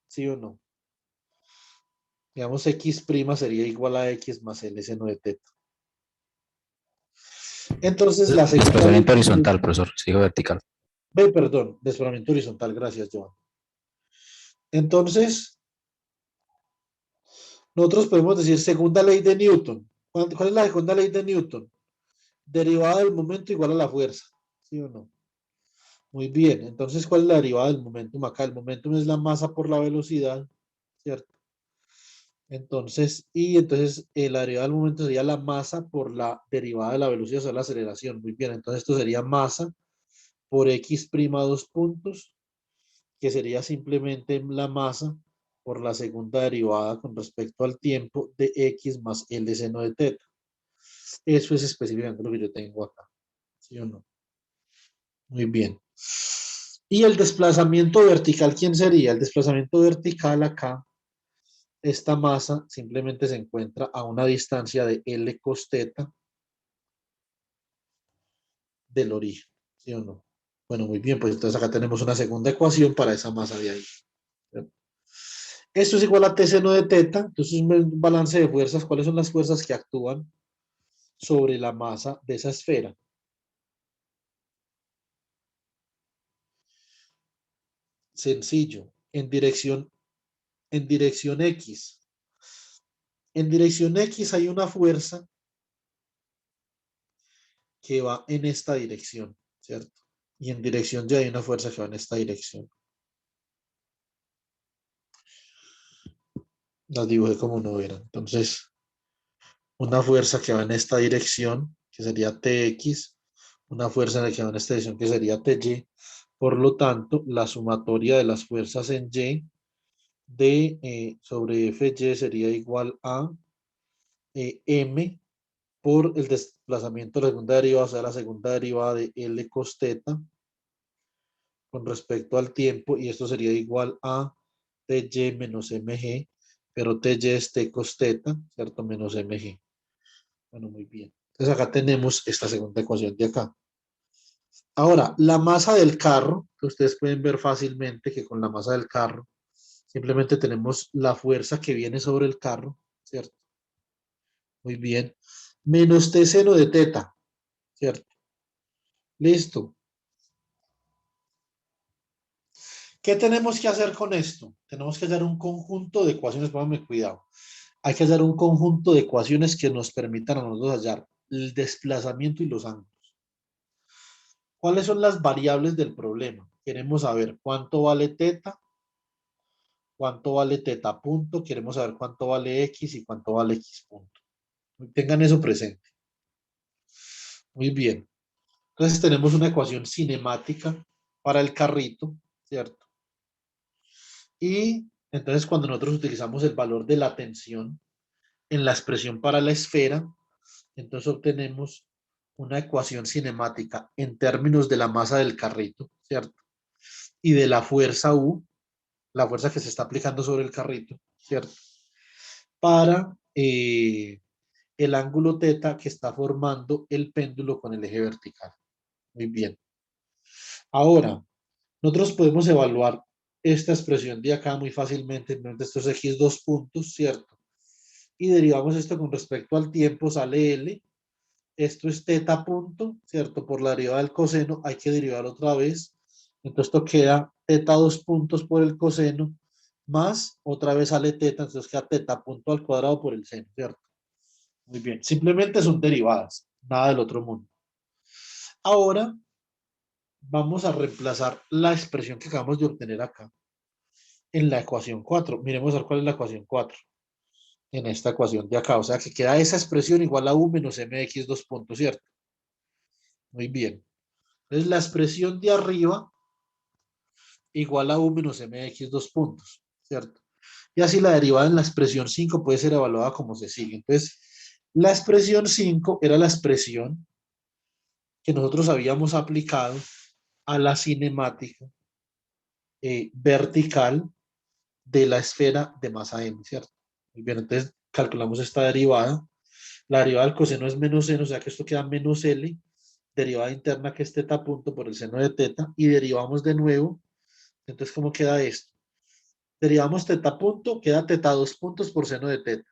Speaker 1: ¿sí o no? Digamos, x' sería igual a x más L seno de teta. Entonces, la segunda ley
Speaker 4: Desplazamiento
Speaker 1: de
Speaker 4: horizontal, profesor, sigo vertical.
Speaker 1: perdón, desplazamiento horizontal, gracias, Joan. Entonces, nosotros podemos decir segunda ley de Newton. ¿Cuál es la segunda ley de Newton? Derivada del momento igual a la fuerza, ¿sí o no? Muy bien, entonces, ¿cuál es la derivada del momentum acá? El momentum es la masa por la velocidad, ¿cierto? Entonces, la derivada del momento sería la masa por la derivada de la velocidad, o sea, la aceleración. Muy bien, entonces esto sería masa por x' dos puntos, que sería simplemente la masa por la segunda derivada con respecto al tiempo de x más L seno de teta. Eso es específicamente lo que yo tengo acá, ¿sí o no? Muy bien. Y el desplazamiento vertical, ¿quién sería? El desplazamiento vertical acá, esta masa simplemente se encuentra a una distancia de L cos teta del origen, ¿sí o no? Bueno, muy bien, pues entonces acá tenemos una segunda ecuación para esa masa de ahí. Esto es igual a T seno de teta, entonces un balance de fuerzas. ¿Cuáles son las fuerzas que actúan sobre la masa de esa esfera? Sencillo, en dirección X. En dirección X hay una fuerza que va en esta dirección, ¿cierto? Y en dirección Y hay una fuerza que va en esta dirección. Las dibujé como no eran. Entonces, una fuerza que va en esta dirección, que sería Tx, una fuerza que va en esta dirección, que sería Ty. Por lo tanto, la sumatoria de las fuerzas en Y sobre Fy sería igual a M por el desplazamiento de la segunda derivada, o sea, la segunda derivada de L cos teta con respecto al tiempo, y esto sería igual a Ty menos Mg, pero Ty es T cos teta, ¿cierto? Menos Mg. Bueno, muy bien. Entonces acá tenemos esta segunda ecuación de acá. Ahora, la masa del carro, que ustedes pueden ver fácilmente que con la masa del carro, simplemente tenemos la fuerza que viene sobre el carro, ¿cierto? Muy bien. Menos T seno de teta, ¿cierto? Listo. ¿Qué tenemos que hacer con esto? Tenemos que hacer un conjunto de ecuaciones, pónganme cuidado. Hay que hacer un conjunto de ecuaciones que nos permitan a nosotros hallar el desplazamiento y los ángulos. ¿Cuáles son las variables del problema? Queremos saber cuánto vale teta, cuánto vale teta punto, queremos saber cuánto vale x y cuánto vale x punto. Tengan eso presente. Muy bien. Entonces tenemos una ecuación cinemática para el carrito, ¿cierto? Y entonces cuando nosotros utilizamos el valor de la tensión en la expresión para la esfera, entonces obtenemos una ecuación cinemática en términos de la masa del carrito, ¿cierto? Y de la fuerza U, la fuerza que se está aplicando sobre el carrito, ¿cierto? Para el ángulo teta que está formando el péndulo con el eje vertical. Muy bien. Ahora, nosotros podemos evaluar esta expresión de acá muy fácilmente. Estos x dos puntos, ¿cierto? Y derivamos esto con respecto al tiempo, sale L. Esto es teta punto, ¿cierto? Por la derivada del coseno hay que derivar otra vez. Entonces esto queda teta dos puntos por el coseno más otra vez sale teta, entonces queda teta punto al cuadrado por el seno, ¿cierto? Muy bien, simplemente son derivadas, nada del otro mundo. Ahora vamos a reemplazar la expresión que acabamos de obtener acá en la ecuación 4. Miremos a ver cuál es la ecuación 4 en esta ecuación de acá. O sea que queda esa expresión igual a U menos MX dos puntos, ¿cierto? Muy bien. Entonces la expresión de arriba igual a U menos MX dos puntos, ¿cierto? Y así la derivada en la expresión 5 puede ser evaluada como se sigue. Entonces, la expresión 5 era la expresión que nosotros habíamos aplicado a la cinemática vertical de la esfera de masa m, ¿cierto? Muy bien, entonces calculamos esta derivada. La derivada del coseno es menos seno, o sea que esto queda menos L, derivada interna que es teta punto por el seno de teta, y derivamos de nuevo. Entonces, ¿cómo queda esto? Derivamos teta punto, queda teta 2 puntos por seno de teta.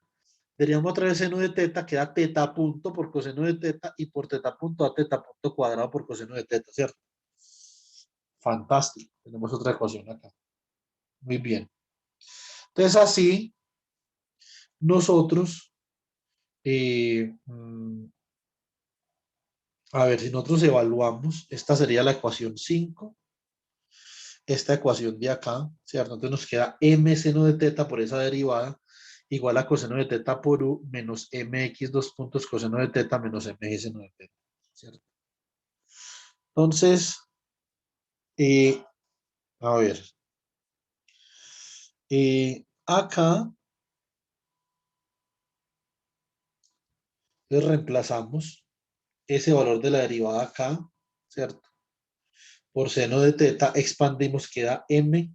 Speaker 1: Derivamos otra vez seno de teta, queda teta punto por coseno de teta y por teta punto a teta punto cuadrado por coseno de teta, ¿cierto? Fantástico. Tenemos otra ecuación acá. Muy bien. Entonces así nosotros, a ver, si nosotros evaluamos, esta sería la ecuación 5, esta ecuación de acá, ¿cierto? Entonces nos queda m seno de teta por esa derivada igual a coseno de teta por u menos mx 2 puntos coseno de teta menos mg seno de teta, ¿cierto? Entonces, a ver, acá le reemplazamos ese valor de la derivada acá, ¿cierto? Por seno de teta, expandimos, queda m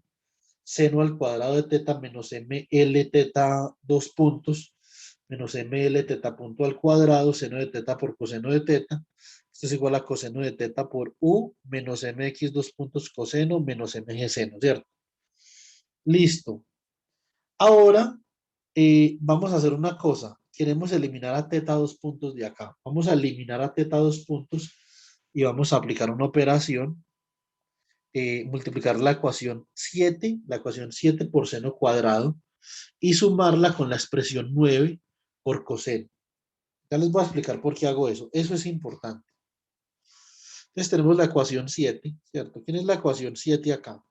Speaker 1: seno al cuadrado de teta menos ml teta 2 puntos menos ml teta punto al cuadrado, seno de teta por coseno de teta. Esto es igual a coseno de teta por u menos mx 2 puntos coseno menos mg seno, ¿cierto? Listo. Ahora vamos a hacer una cosa. Queremos eliminar a teta 2 puntos de acá. Vamos a eliminar a teta 2 puntos y vamos a aplicar una operación. Multiplicar la ecuación 7 por seno cuadrado y sumarla con la expresión 9 por coseno. Ya les voy a explicar por qué hago eso. Eso es importante. Entonces tenemos la ecuación 7, ¿cierto? ¿Quién es la ecuación 7 acá?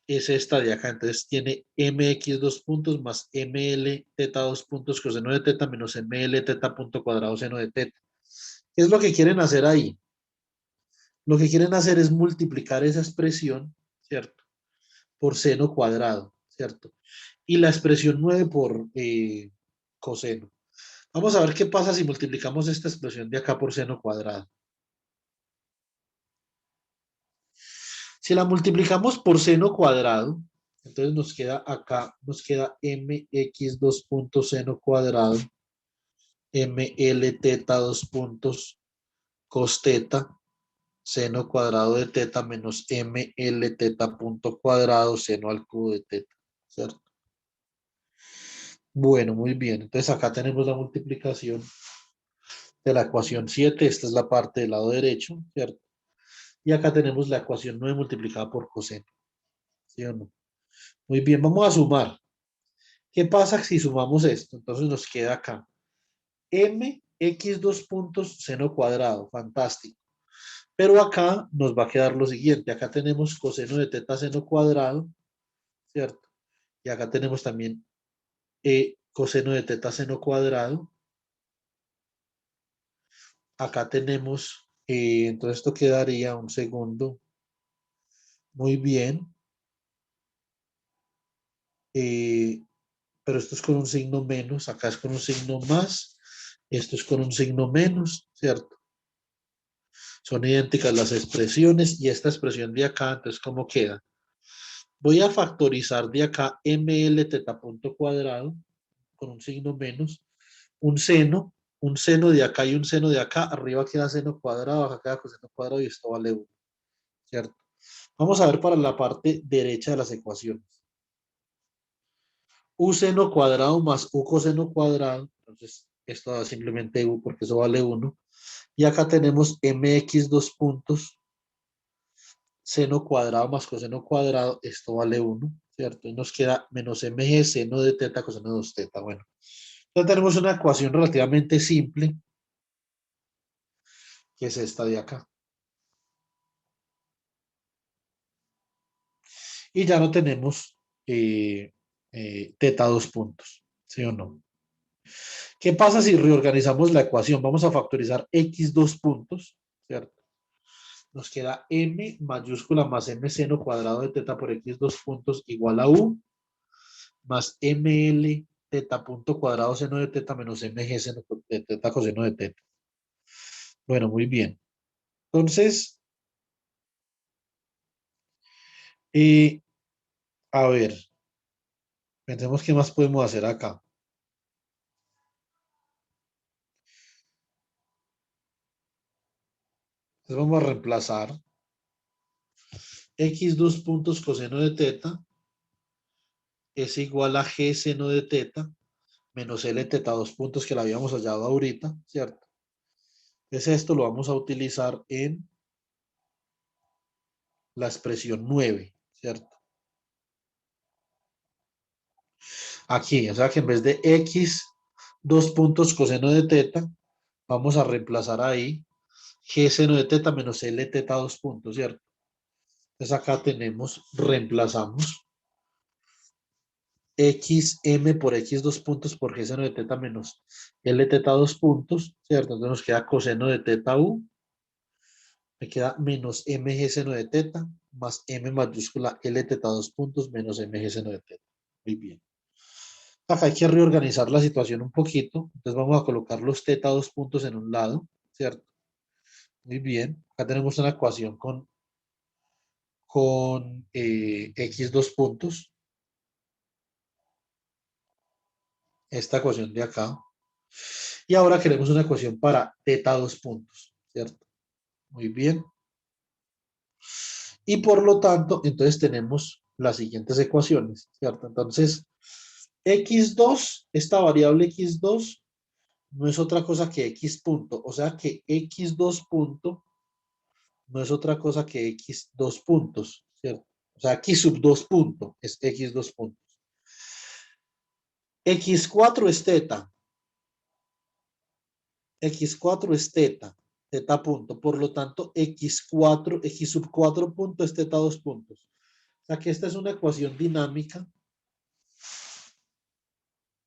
Speaker 1: Es esta de acá. Entonces tiene mx 2 puntos más ml teta 2 puntos coseno de teta menos ml teta punto cuadrado seno de teta. ¿Qué es lo que quieren hacer ahí? Lo que quieren hacer es multiplicar esa expresión, ¿cierto? Por seno cuadrado, ¿cierto? Y la expresión 9 por coseno. Vamos a ver qué pasa si multiplicamos esta expresión de acá por seno cuadrado. Si la multiplicamos por seno cuadrado, entonces nos queda acá, nos queda mx 2 puntos seno cuadrado, ml teta 2 puntos cos teta, seno cuadrado de teta menos ml teta punto cuadrado, seno al cubo de teta, ¿cierto? Bueno, muy bien. Entonces acá tenemos la multiplicación de la ecuación 7. Esta es la parte del lado derecho, ¿cierto? Y acá tenemos la ecuación 9 multiplicada por coseno, ¿sí o no? Muy bien, vamos a sumar. ¿Qué pasa si sumamos esto? Entonces nos queda acá mx 2 puntos seno cuadrado, fantástico. Pero acá nos va a quedar lo siguiente. Acá tenemos coseno de teta seno cuadrado, ¿cierto? Y acá tenemos también coseno de teta seno cuadrado. Acá tenemos, entonces esto quedaría un segundo. Muy bien. Pero esto es con un signo menos, acá es con un signo más, esto es con un signo menos, ¿cierto? Son idénticas las expresiones y esta expresión de acá, entonces, ¿cómo queda? Voy a factorizar de acá ml teta punto cuadrado con un signo menos, un seno de acá y un seno de acá, arriba queda seno cuadrado, acá queda coseno cuadrado y esto vale 1, ¿cierto? Vamos a ver para la parte derecha de las ecuaciones. U seno cuadrado más U coseno cuadrado, entonces esto da simplemente U porque eso vale 1. Y acá tenemos mx 2 puntos, seno cuadrado más coseno cuadrado, esto vale 1, ¿cierto? Y nos queda menos mg seno de teta coseno de 2 teta. Bueno, entonces tenemos una ecuación relativamente simple, que es esta de acá. Y ya no tenemos teta 2 puntos, ¿sí o no? ¿Qué pasa si reorganizamos la ecuación? Vamos a factorizar x 2 puntos, ¿cierto? Nos queda m mayúscula más m seno cuadrado de teta por x 2 puntos igual a u más ml teta punto cuadrado seno de teta menos mg seno de teta coseno de teta. Bueno, muy bien. Entonces, a ver, pensemos qué más podemos hacer acá. Entonces vamos a reemplazar x 2 puntos coseno de teta es igual a G seno de teta menos L teta, 2 puntos que la habíamos hallado ahorita, ¿cierto? Entonces esto lo vamos a utilizar en la expresión 9, ¿cierto? Aquí, o sea que en vez de X, 2 puntos coseno de teta, vamos a reemplazar ahí G seno de teta menos L teta, 2 puntos, ¿cierto? Entonces acá tenemos, reemplazamos xm por x 2 puntos por g seno de teta menos L teta, 2 puntos, ¿cierto? Entonces nos queda coseno de teta u, me queda menos mg seno de teta más m mayúscula L teta, 2 puntos menos mg seno de teta. Muy bien. Acá hay que reorganizar la situación un poquito. Entonces vamos a colocar los teta 2 puntos en un lado, ¿cierto? Muy bien. Acá tenemos una ecuación con x 2 puntos. Esta ecuación de acá. Y ahora queremos una ecuación para teta 2 puntos, ¿cierto? Muy bien. Y por lo tanto, entonces tenemos las siguientes ecuaciones, ¿cierto? Entonces, x2, esta variable x2, no es otra cosa que x punto. O sea que x2 punto no es otra cosa que x2 puntos, ¿cierto? O sea, x sub 2 punto es x2 puntos. x4 es teta. x4 es teta. Teta punto. Por lo tanto, x4, x sub 4 punto es teta 2 puntos. O sea que esta es una ecuación dinámica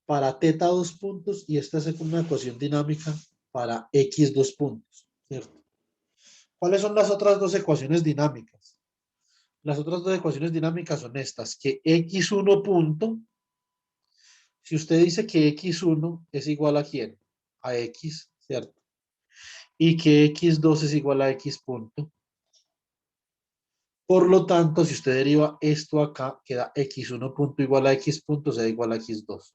Speaker 1: para teta 2 puntos y esta es una ecuación dinámica para x 2 puntos, ¿cierto? ¿Cuáles son las otras dos ecuaciones dinámicas? Las otras dos ecuaciones dinámicas son estas, que x1 punto, si usted dice que x1 es igual a ¿quién? A x, ¿cierto? Y que x2 es igual a x punto. Por lo tanto, si usted deriva esto acá, queda x1 punto igual a x punto, sea igual a x2.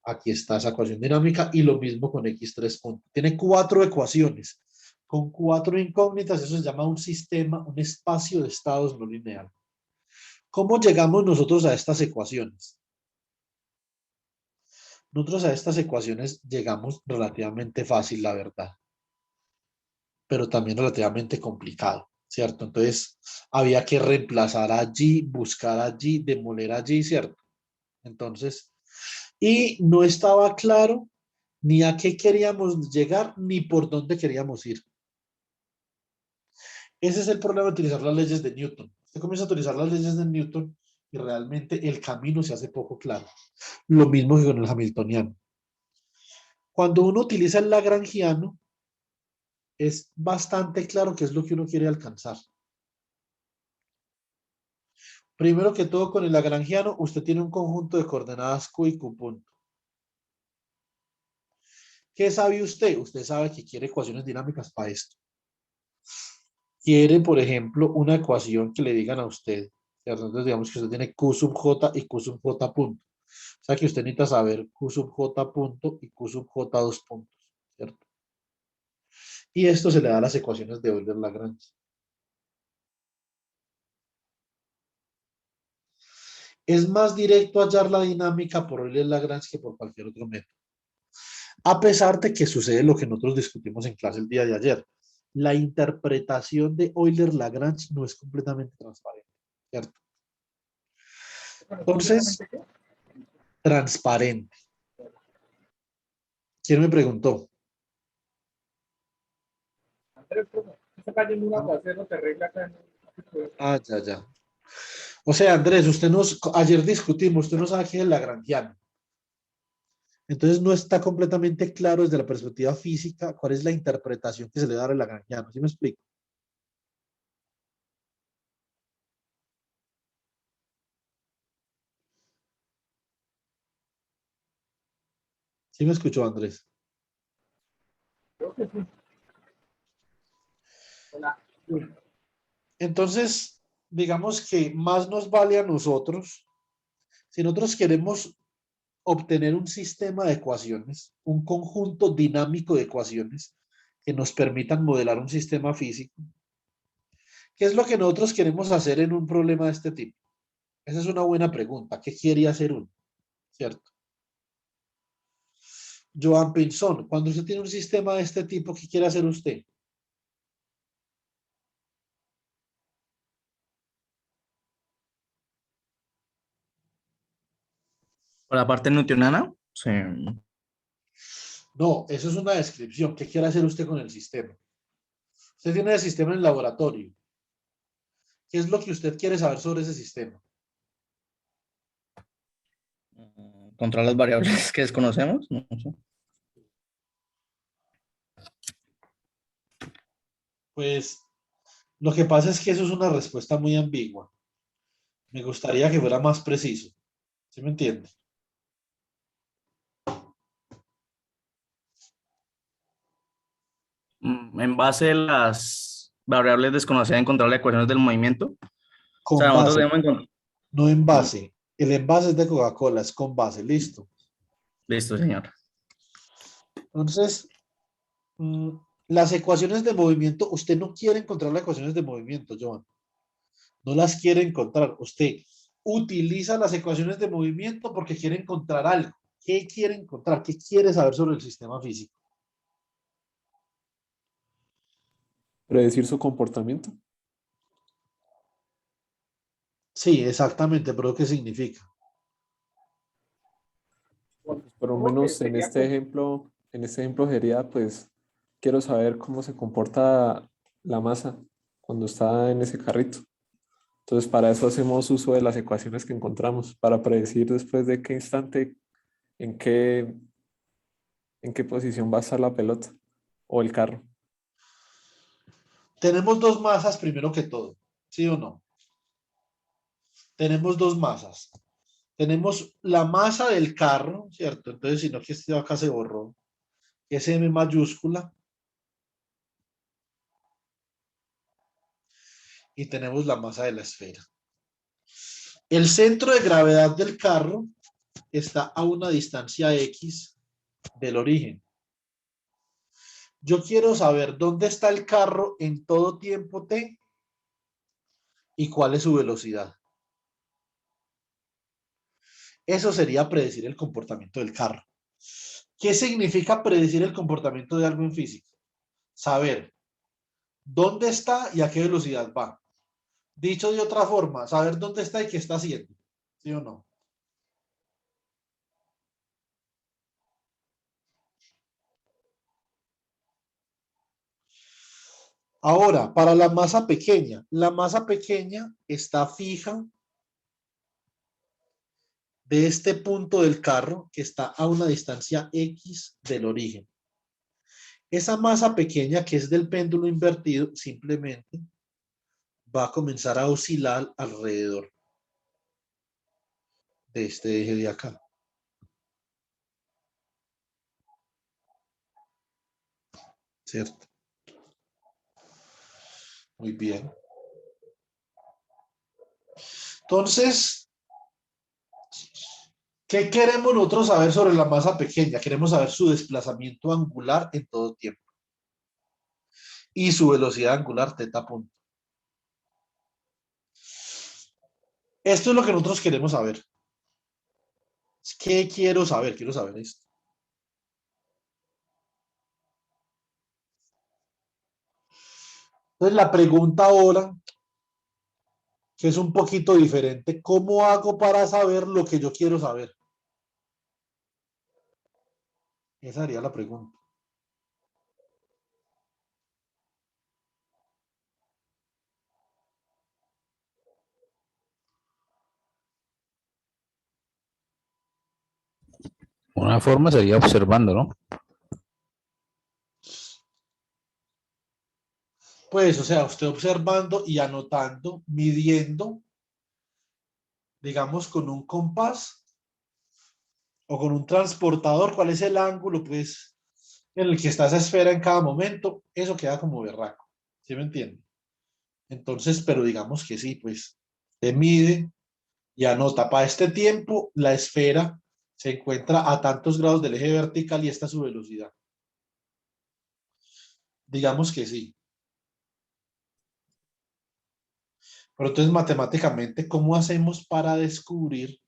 Speaker 1: Aquí está esa ecuación dinámica y lo mismo con x3 punto. Tiene 4 ecuaciones con 4 incógnitas. Eso se llama un sistema, un espacio de estados no lineal. ¿Cómo llegamos nosotros a estas ecuaciones? Nosotros a estas ecuaciones llegamos relativamente fácil, la verdad, pero también relativamente complicado, ¿cierto? Entonces, había que reemplazar allí, buscar allí, demoler allí, ¿cierto? Entonces, y no estaba claro ni a qué queríamos llegar, ni por dónde queríamos ir. Ese es el problema de utilizar las leyes de Newton. Usted comienza a utilizar las leyes de Newton y realmente el camino se hace poco claro. Lo mismo que con el hamiltoniano. Cuando uno utiliza el lagrangiano, es bastante claro qué es lo que uno quiere alcanzar. Primero que todo, con el lagrangiano, usted tiene un conjunto de coordenadas Q y Q punto. ¿Qué sabe usted? Usted sabe que quiere ecuaciones dinámicas para esto. Quiere, por ejemplo, una ecuación que le digan a usted, ¿cierto? Entonces digamos que usted tiene Q sub J y Q sub J punto. O sea que usted necesita saber Q sub J punto y Q sub J 2 puntos, ¿cierto? Y esto se le da a las ecuaciones de Euler-Lagrange. Es más directo hallar la dinámica por Euler-Lagrange que por cualquier otro método. A pesar de que sucede lo que nosotros discutimos en clase el día de ayer. La interpretación de Euler-Lagrange no es completamente transparente, ¿cierto? Entonces, transparente. ¿Quién me preguntó?
Speaker 2: Andrés, ¿cómo? Está cayendo un aguacero terrible acá en el...
Speaker 1: Ah, ya, ya. O sea, Andrés, ayer discutimos, usted no sabe quién es el lagrangiano. Entonces no está completamente claro desde la perspectiva física cuál es la interpretación que se le da al lagrangiano. ¿Sí me explico? ¿Sí me escuchó, Andrés?
Speaker 2: Creo que sí. Hola.
Speaker 1: Entonces, digamos que más nos vale a nosotros, si nosotros queremos obtener un sistema de ecuaciones, un conjunto dinámico de ecuaciones que nos permitan modelar un sistema físico, ¿qué es lo que nosotros queremos hacer en un problema de este tipo? Esa es una buena pregunta. ¿Qué quiere hacer uno? ¿Cierto? Joan Pinzón, cuando usted tiene un sistema de este tipo, ¿qué quiere hacer usted?
Speaker 6: Por la parte newtoniana, sí.
Speaker 1: No, eso es una descripción. ¿Qué quiere hacer usted con el sistema? Usted tiene el sistema en el laboratorio. ¿Qué es lo que usted quiere saber sobre ese sistema?
Speaker 6: Controlar las variables que desconocemos. No sé.
Speaker 1: Pues lo que pasa es que eso es una respuesta muy ambigua. Me gustaría que fuera más preciso. ¿Sí me entiende?
Speaker 6: En base a las variables desconocidas, encontrar las ecuaciones del movimiento. O sea,
Speaker 1: Con
Speaker 6: nosotros
Speaker 1: base,
Speaker 6: debemos encontrar.
Speaker 1: no en base. El envase es de Coca-Cola, es con base, listo.
Speaker 6: Listo, señor.
Speaker 1: Entonces, mm, las ecuaciones de movimiento, usted no quiere encontrar las ecuaciones de movimiento, Joan. No las quiere encontrar. Usted utiliza las ecuaciones de movimiento porque quiere encontrar algo. ¿Qué quiere encontrar? ¿Qué quiere saber sobre el sistema físico?
Speaker 8: Predecir su comportamiento.
Speaker 1: Sí, exactamente, pero ¿qué significa?
Speaker 8: Pues por lo
Speaker 2: Supongo que
Speaker 8: menos
Speaker 2: sería
Speaker 8: en este ejemplo sería, pues, quiero saber cómo se comporta la masa cuando está en ese carrito. Entonces, para eso hacemos uso de las ecuaciones que encontramos, para predecir después de qué instante, en qué, en qué posición va a estar la pelota o el carro.
Speaker 1: Tenemos dos masas primero que todo, ¿sí o no? Tenemos dos masas. Tenemos la masa del carro, ¿cierto? Entonces, si no, que este acá se borró, que es M mayúscula. Y tenemos la masa de la esfera. El centro de gravedad del carro está a una distancia X del origen. Yo quiero saber dónde está el carro en todo tiempo T y cuál es su velocidad. Eso sería predecir el comportamiento del carro. ¿Qué significa predecir el comportamiento de algo en física? Saber dónde está y a qué velocidad va. Dicho de otra forma, saber dónde está y qué está haciendo. ¿Sí o no? Ahora, para la masa pequeña está fija de este punto del carro que está a una distancia X del origen. Esa masa pequeña que es del péndulo invertido simplemente va a comenzar a oscilar alrededor de este eje de acá. ¿Cierto? Muy bien. Entonces, ¿qué queremos nosotros saber sobre la masa pequeña? Queremos saber su desplazamiento angular en todo tiempo y su velocidad angular teta punto. Esto es lo que nosotros queremos saber. ¿Qué quiero saber? Quiero saber esto. Entonces, la pregunta ahora, que es un poquito diferente, ¿cómo hago para saber lo que yo quiero saber? Esa sería la pregunta.
Speaker 4: Una forma sería observando, ¿no?
Speaker 1: Pues, o sea, usted observando y anotando, midiendo, digamos, con un compás o con un transportador, cuál es el ángulo, pues, en el que está esa esfera en cada momento, eso queda como berraco. ¿Sí me entiende? Entonces, pero digamos que sí, pues, se mide y anota, para este tiempo, la esfera se encuentra a tantos grados del eje vertical y esta es su velocidad. Digamos que sí. Pero entonces matemáticamente, ¿cómo hacemos para descubrir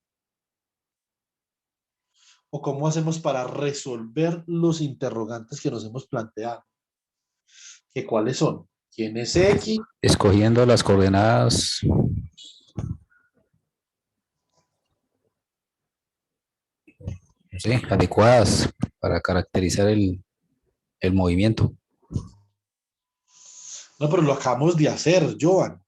Speaker 1: o cómo hacemos para resolver los interrogantes que nos hemos planteado? ¿Que cuáles son? ¿Quién es X?
Speaker 4: Escogiendo las coordenadas, no sé, adecuadas para caracterizar el movimiento.
Speaker 1: No, pero lo acabamos de hacer, Joan.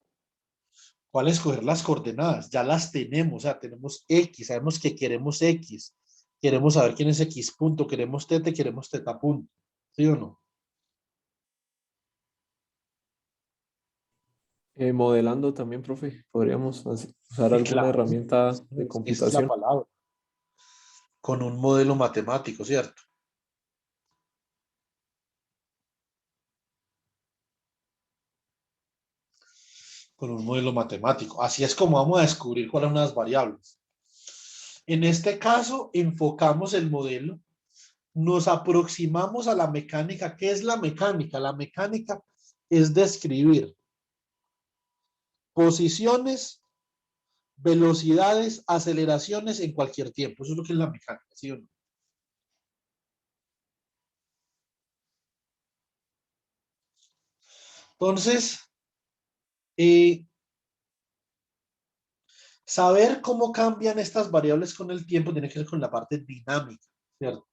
Speaker 1: ¿Cuál escoger las coordenadas? Ya las tenemos, o sea, tenemos X, sabemos que queremos X. Queremos saber quién es X punto, queremos teta, queremos teta punto. ¿Sí o no?
Speaker 8: Modelando también, profe, podríamos usar
Speaker 1: Sí,
Speaker 8: alguna
Speaker 1: claro.
Speaker 8: herramienta de
Speaker 1: Esa es la
Speaker 8: computación.
Speaker 1: palabra. Con un modelo matemático, ¿cierto? Con un modelo matemático. Así es como vamos a descubrir cuáles son las variables. En este caso, enfocamos el modelo, nos aproximamos a la mecánica. ¿Qué es la mecánica? La mecánica es describir posiciones, velocidades, aceleraciones en cualquier tiempo. Eso es lo que es la mecánica, ¿sí o no? Entonces, eh, saber cómo cambian estas variables con el tiempo tiene que ver con la parte dinámica, ¿cierto?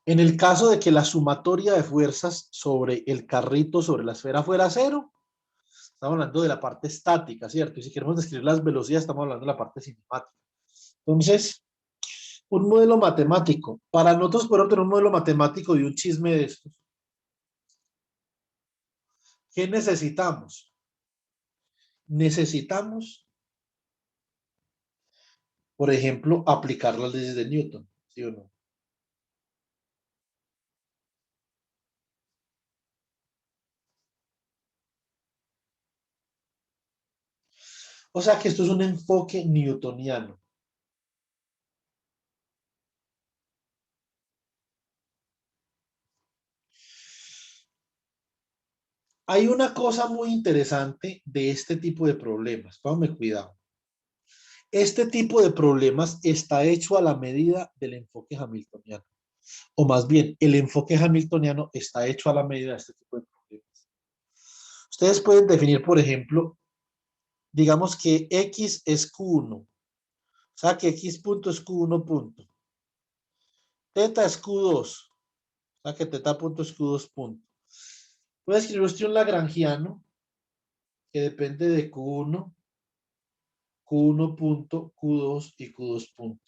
Speaker 1: En el caso de que la sumatoria de fuerzas sobre el carrito, sobre la esfera fuera cero, estamos hablando de la parte estática, ¿cierto? Y si queremos describir las velocidades, estamos hablando de la parte cinemática. Entonces, un modelo matemático. Para nosotros poder obtener un modelo matemático de un chisme de estos, ¿qué necesitamos? Necesitamos, por ejemplo, aplicar las leyes de Newton, ¿sí o no? O sea que esto es un enfoque newtoniano. Hay una cosa muy interesante de este tipo de problemas. Póngame cuidado. Este tipo de problemas está hecho a la medida del enfoque hamiltoniano. O más bien, el enfoque hamiltoniano está hecho a la medida de este tipo de problemas. Ustedes pueden definir, por ejemplo, digamos que X es Q1. O sea que X punto es Q1 punto. Teta es Q2. O sea que teta punto es Q2 punto. Puede escribir usted un lagrangiano que depende de Q1, Q1 punto, Q2 y Q2 punto.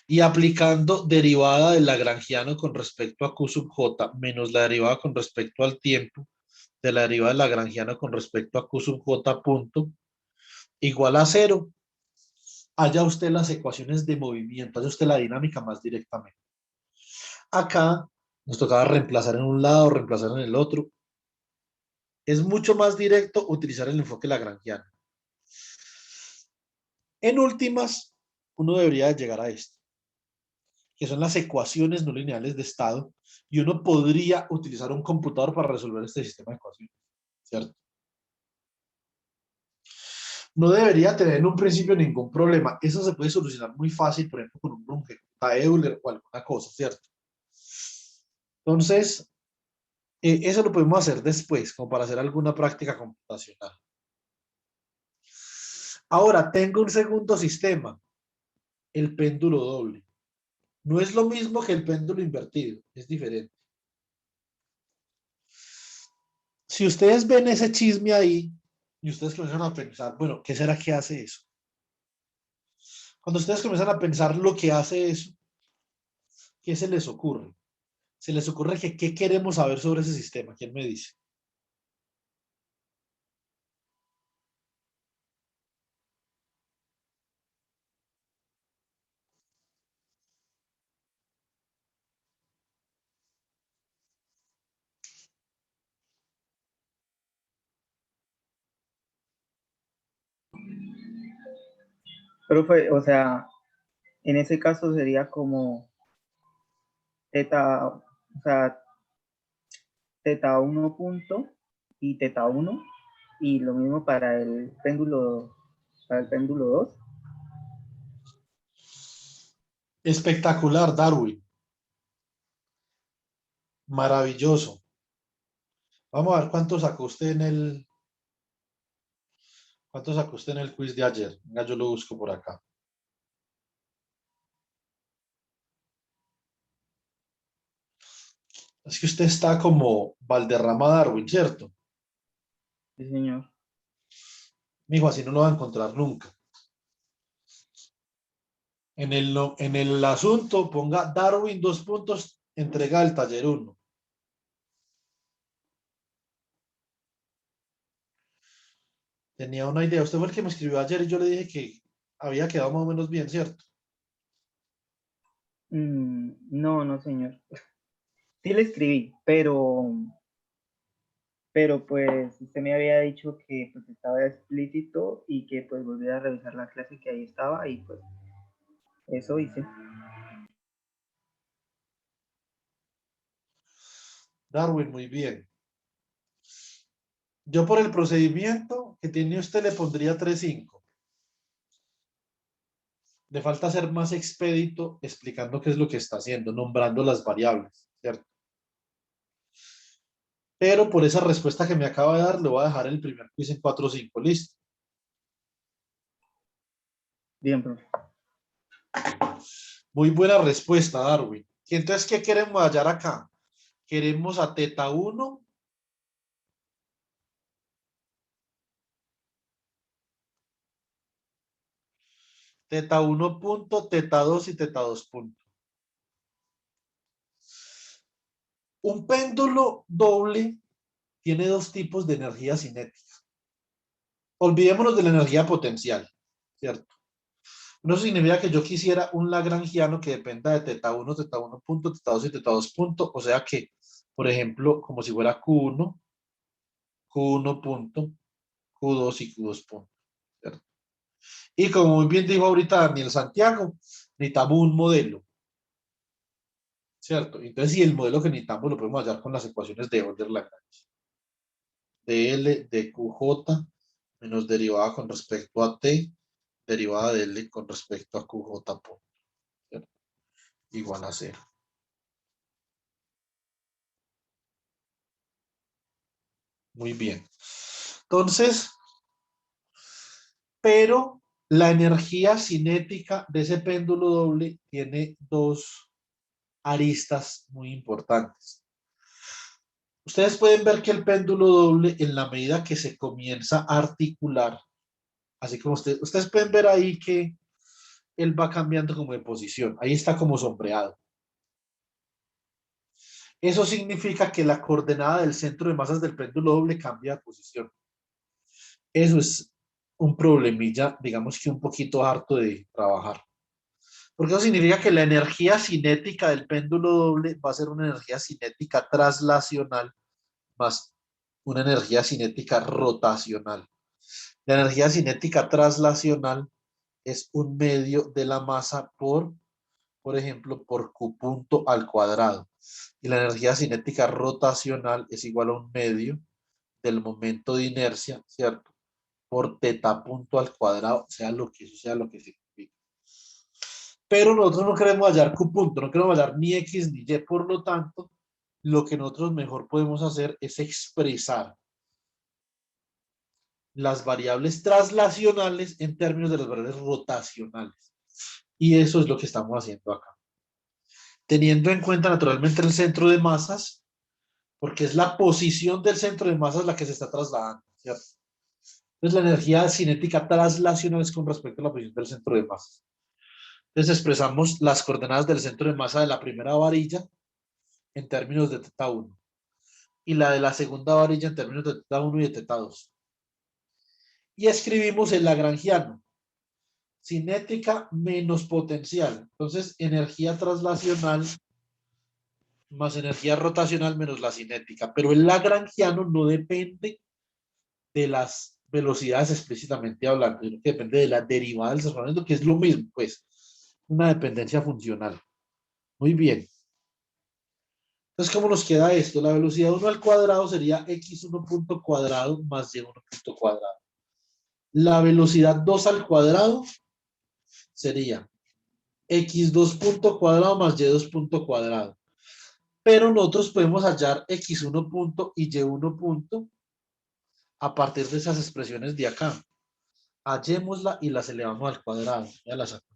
Speaker 1: Y aplicando derivada del lagrangiano con respecto a Q sub J menos la derivada con respecto al tiempo de la derivada del lagrangiano con respecto a Q sub J punto igual a cero, haya usted las ecuaciones de movimiento, haya usted la dinámica más directamente. Acá nos tocaba reemplazar en un lado, reemplazar en el otro. Es mucho más directo utilizar el enfoque lagrangiano. En últimas, uno debería llegar a esto, que son las ecuaciones no lineales de estado, y uno podría utilizar un computador para resolver este sistema de ecuaciones, ¿cierto? No debería tener en un principio ningún problema. Eso se puede solucionar muy fácil, por ejemplo, con un Runge, Euler o alguna cosa, ¿cierto? Entonces, eso lo podemos hacer después, como para hacer alguna práctica computacional. Ahora, tengo un segundo sistema, el péndulo doble. No es lo mismo que el péndulo invertido, es diferente. Si ustedes ven ese chisme ahí, y ustedes comienzan a pensar, bueno, ¿qué será que hace eso? Cuando ustedes comienzan a pensar lo que hace eso, ¿qué se les ocurre? Se les ocurre que qué queremos saber sobre ese sistema. ¿Quién me dice?
Speaker 5: Profe, o sea, en ese caso sería como teta, o sea, teta 1 punto y teta 1, y lo mismo para el péndulo 2.
Speaker 1: Espectacular, Darwin. Maravilloso. Vamos a ver cuánto sacó usted en el quiz de ayer. Venga, yo lo busco por acá. Es que usted está como Valderrama Darwin, ¿cierto?
Speaker 5: Sí, señor.
Speaker 1: Mijo, así no lo va a encontrar nunca. En el asunto ponga Darwin 2 puntos, entrega el taller 1. Tenía una idea. Usted fue el que me escribió ayer y yo le dije que había quedado más o menos bien, ¿cierto?
Speaker 5: No, no, señor. Sí le escribí, pero pues usted me había dicho que pues estaba explícito y que pues volviera a revisar la clase que ahí estaba y pues eso hice.
Speaker 1: Darwin, muy bien. Yo por el procedimiento que tiene usted le pondría 3.5. Le falta ser más expedito explicando qué es lo que está haciendo, nombrando las variables, ¿cierto? Pero por esa respuesta que me acaba de dar, le voy a dejar el primer quiz en 4.5. Listo.
Speaker 5: Bien, profe.
Speaker 1: Muy buena respuesta, Darwin. ¿Y entonces qué queremos hallar acá? Queremos a teta 1, teta 1 punto, teta 2 y teta 2 punto. Un péndulo doble tiene dos tipos de energía cinética. Olvidémonos de la energía potencial, ¿cierto? No significa que yo quisiera un lagrangiano que dependa de teta 1, teta 1 punto, teta 2 y teta 2 punto. O sea que, por ejemplo, como si fuera Q1, Q1 punto, Q2 y Q2 punto, ¿cierto? Y como muy bien dijo ahorita Daniel Santiago, necesitamos un modelo, ¿cierto? Entonces, si el modelo que necesitamos lo podemos hallar con las ecuaciones de Euler-Lagrange. dl de QJ menos derivada con respecto a T, derivada de L con respecto a QJ punto, ¿cierto? Igual a 0. Muy bien. Entonces, pero la energía cinética de ese péndulo doble tiene dos aristas muy importantes. Ustedes pueden ver que el péndulo doble, en la medida que se comienza a articular, así como ustedes pueden ver ahí que él va cambiando como de posición. Ahí está como sombreado. Eso significa que la coordenada del centro de masas del péndulo doble cambia de posición. Eso es un problemilla, digamos que un poquito harto de trabajar. Porque eso significa que la energía cinética del péndulo doble va a ser una energía cinética traslacional más una energía cinética rotacional. La energía cinética traslacional es un medio de la masa por ejemplo, por Q punto al cuadrado. Y la energía cinética rotacional es igual a un medio del momento de inercia, ¿cierto? Por teta punto al cuadrado, sea lo que eso sea lo que signifique. Pero nosotros no queremos hallar Q punto, no queremos hallar ni X ni Y, por lo tanto, lo que nosotros mejor podemos hacer es expresar las variables traslacionales en términos de las variables rotacionales. Y eso es lo que estamos haciendo acá. Teniendo en cuenta naturalmente el centro de masas, porque es la posición del centro de masas la que se está trasladando, ¿cierto? Entonces la energía cinética traslacional es con respecto a la posición del centro de masas. Entonces expresamos las coordenadas del centro de masa de la primera varilla en términos de teta 1 y la de la segunda varilla en términos de teta 1 y de teta 2. Y escribimos el lagrangiano. Cinética menos potencial. Entonces, energía traslacional más energía rotacional menos la cinética. Pero el lagrangiano no depende de las velocidades explícitamente hablando, sino que depende de la derivada del razonamiento, que es lo mismo, pues, una dependencia funcional. Muy bien. Entonces, ¿cómo nos queda esto? La velocidad 1 al cuadrado sería x1 punto cuadrado más y1 punto cuadrado. La velocidad 2 al cuadrado sería x2 punto cuadrado más y2 punto cuadrado. Pero nosotros podemos hallar x1 punto y y1 punto a partir de esas expresiones de acá. Hallémosla y las elevamos al cuadrado. Ya las saco.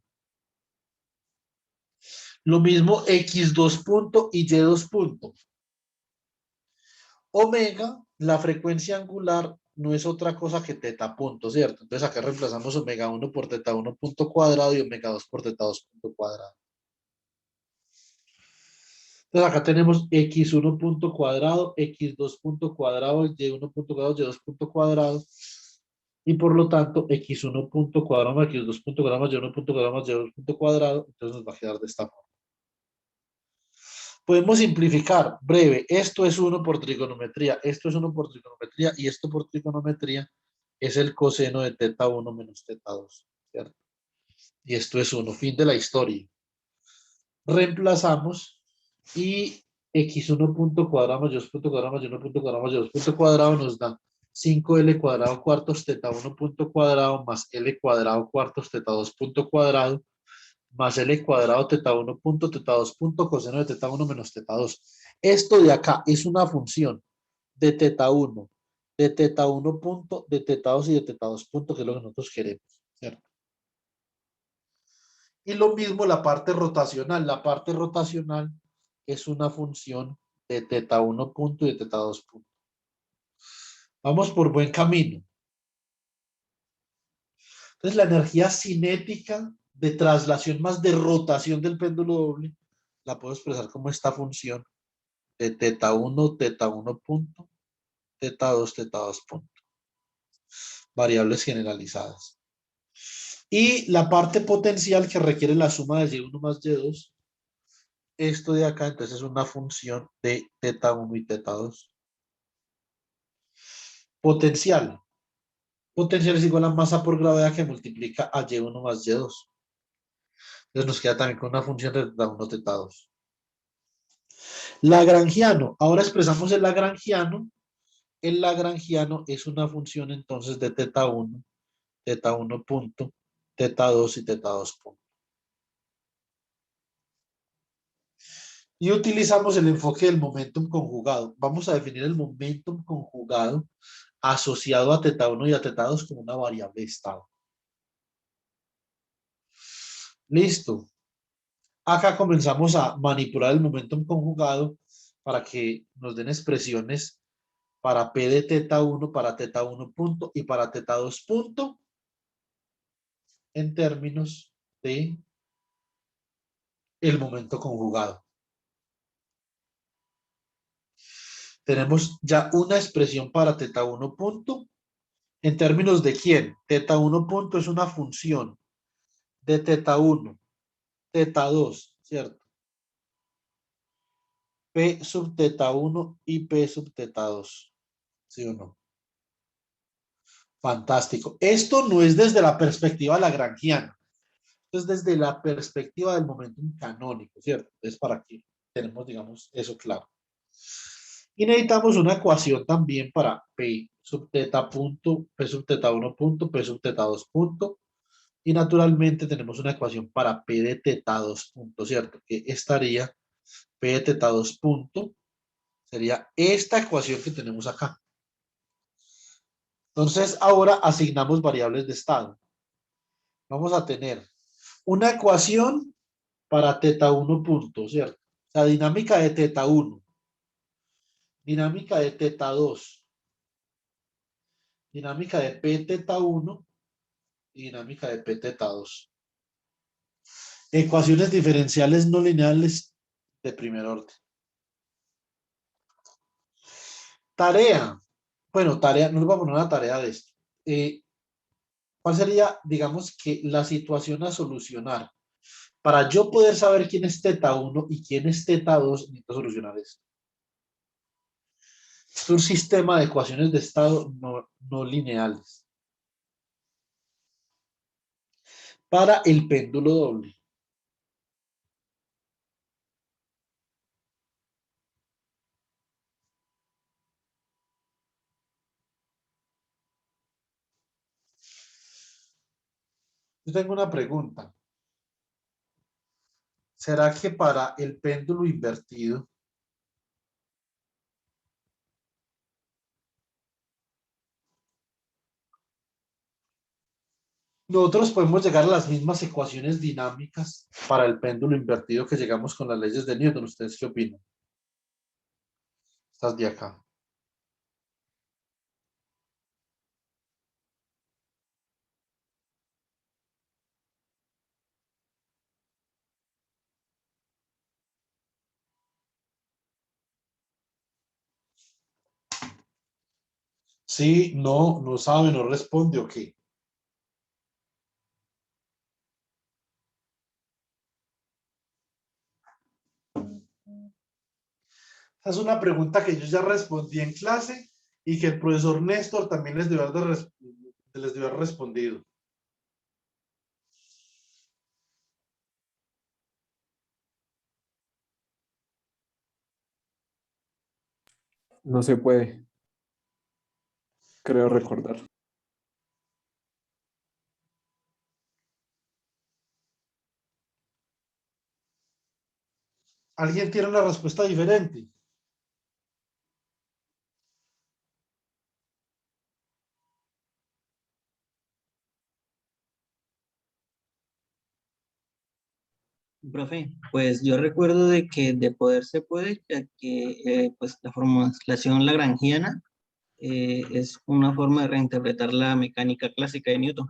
Speaker 1: Lo mismo x2 punto y y2 punto. Omega, la frecuencia angular, no es otra cosa que teta punto, ¿cierto? Entonces acá reemplazamos omega 1 por teta 1 punto cuadrado y omega 2 por teta 2 punto cuadrado. Entonces acá tenemos x1 punto cuadrado, x2 punto cuadrado, y1 punto cuadrado, y2 punto cuadrado. Y por lo tanto, x1 punto cuadrado más x2 punto cuadrado más y1 punto cuadrado más y2 punto cuadrado. Entonces nos va a quedar de esta forma. Podemos simplificar, breve, esto es 1 por trigonometría, esto es 1 por trigonometría y esto por trigonometría es el coseno de teta 1 menos teta 2, ¿cierto? Y esto es 1, fin de la historia. Reemplazamos y x1 punto cuadrado más y2 punto cuadrado más y1 punto cuadrado más y2 punto cuadrado nos da 5L cuadrado cuartos teta 1 punto cuadrado más L cuadrado cuartos teta 2 punto cuadrado más L cuadrado teta 1 punto teta 2 punto coseno de teta 1 menos teta 2. Esto de acá es una función de teta 1, de teta 1 punto, de teta 2 y de teta 2 punto, que es lo que nosotros queremos, ¿cierto? Y lo mismo la parte rotacional. La parte rotacional es una función de teta 1 punto y de teta 2 punto. Vamos por buen camino. Entonces la energía cinética de traslación más de rotación del péndulo doble la puedo expresar como esta función de teta 1 punto, teta 2 punto. Variables generalizadas. Y la parte potencial que requiere la suma de y1 más y2, esto de acá entonces es una función de teta 1 y teta 2. Potencial. Potencial es igual a masa por gravedad que multiplica a y1 más y2. Entonces nos queda también con una función de teta 1, teta 2. Lagrangiano. Ahora expresamos el lagrangiano. El lagrangiano es una función entonces de teta 1 punto, teta 2 y teta 2 punto. Y utilizamos el enfoque del momentum conjugado. Vamos a definir el momentum conjugado asociado a teta 1 y a teta 2 como una variable de estado. Listo. Acá comenzamos a manipular el momentum conjugado para que nos den expresiones para P de teta 1, para teta 1 punto y para teta 2 punto en términos de el momento conjugado. Tenemos ya una expresión para teta 1 punto en términos de quién. Teta 1 punto es una función de teta 1, teta 2, ¿cierto? P sub teta 1 y P sub teta 2, ¿sí o no? Fantástico. Esto no es desde la perspectiva lagrangiana, esto es desde la perspectiva del momentum canónico, ¿cierto? Es para que tenemos, digamos, eso claro. Y necesitamos una ecuación también para P sub teta punto, P sub teta 1 punto, P sub teta 2 punto. Y naturalmente tenemos una ecuación para P de teta 2 punto, ¿cierto? Que estaría P de teta 2 punto, sería esta ecuación que tenemos acá. Entonces ahora asignamos variables de estado. Vamos a tener una ecuación para teta 1 punto, ¿cierto? La dinámica de teta 1, dinámica de teta 2, dinámica de P teta 1 y dinámica de P teta 2. Ecuaciones diferenciales no lineales de primer orden. Tarea. Bueno, tarea, no les voy a poner una tarea de esto. ¿Cuál sería, digamos, que la situación a solucionar? Para yo poder saber quién es teta 1 y quién es teta 2, necesito solucionar esto. Es un sistema de ecuaciones de estado no lineales. Para el péndulo doble. Yo tengo una pregunta. ¿Será que para el péndulo invertido nosotros podemos llegar a las mismas ecuaciones dinámicas para el péndulo invertido que llegamos con las leyes de Newton? ¿Ustedes qué opinan? Estás de acá. Sí, no, no sabe, no responde, ¿o qué? Esa es una pregunta que yo ya respondí en clase y que el profesor Néstor también les debió haber respondido.
Speaker 8: No se puede, creo recordar.
Speaker 1: ¿Alguien tiene una respuesta diferente?
Speaker 3: Profe, pues yo recuerdo de que de poder se puede, ya que pues la formulación lagrangiana es una forma de reinterpretar la mecánica clásica de Newton.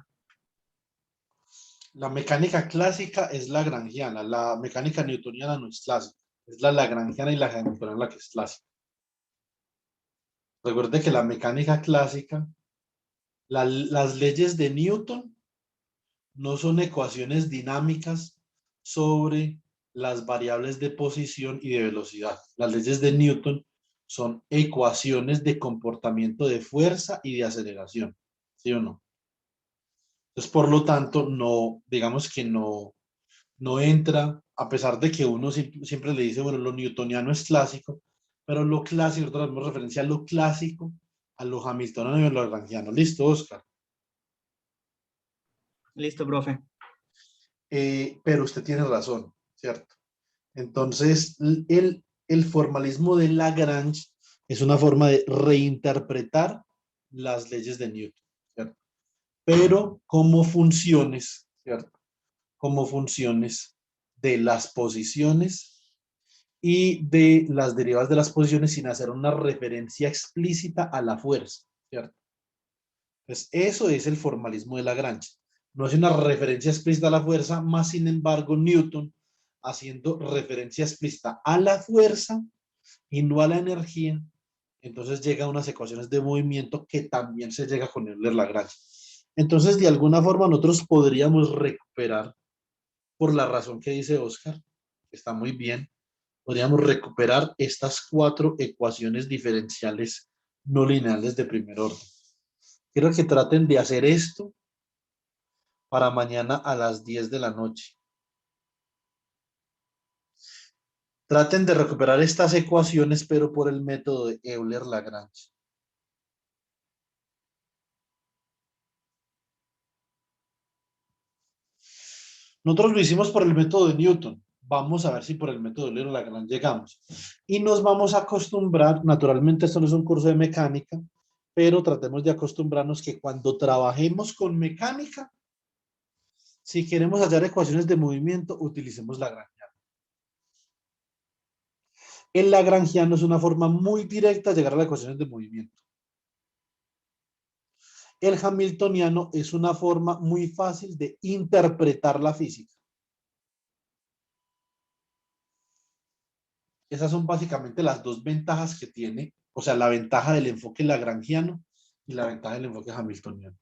Speaker 1: La mecánica clásica es lagrangiana, la mecánica newtoniana no es clásica, es la lagrangiana y la hamiltoniana la que es clásica. Recuerde que la mecánica clásica, las leyes de Newton no son ecuaciones dinámicas sobre las variables de posición y de velocidad. Las leyes de Newton son ecuaciones de comportamiento de fuerza y de aceleración, ¿sí o no? Entonces, por lo tanto, no, digamos que no entra, a pesar de que uno siempre le dice, bueno, lo newtoniano es clásico, pero lo clásico, nosotros hacemos referencia a lo clásico, a lo hamiltoniano y a lo lagrangiano. ¿Listo, Oscar?
Speaker 3: Listo, profe.
Speaker 1: Pero usted tiene razón, ¿cierto? Entonces, el formalismo de Lagrange es una forma de reinterpretar las leyes de Newton, ¿cierto? Pero como funciones, ¿cierto? Como funciones de las posiciones y de las derivadas de las posiciones sin hacer una referencia explícita a la fuerza, ¿cierto? Pues eso es el formalismo de Lagrange. No es una referencia explícita a la fuerza, más sin embargo Newton, haciendo referencia explícita a la fuerza y no a la energía, entonces llega a unas ecuaciones de movimiento que también se llega con Euler-Lagrange. Entonces, de alguna forma, nosotros podríamos recuperar, por la razón que dice Oscar, que está muy bien, podríamos recuperar estas cuatro ecuaciones diferenciales no lineales de primer orden. Quiero que traten de hacer esto para mañana a las 10 de la noche. Traten de recuperar estas ecuaciones, pero por el método de Euler-Lagrange. Nosotros lo hicimos por el método de Newton. Vamos a ver si por el método de Euler-Lagrange llegamos. Y nos vamos a acostumbrar, naturalmente esto no es un curso de mecánica, pero tratemos de acostumbrarnos que cuando trabajemos con mecánica, si queremos hallar ecuaciones de movimiento, utilicemos lagrangiano. El lagrangiano es una forma muy directa de llegar a las ecuaciones de movimiento. El hamiltoniano es una forma muy fácil de interpretar la física. Esas son básicamente las dos ventajas que tiene, o sea, la ventaja del enfoque lagrangiano y la ventaja del enfoque hamiltoniano.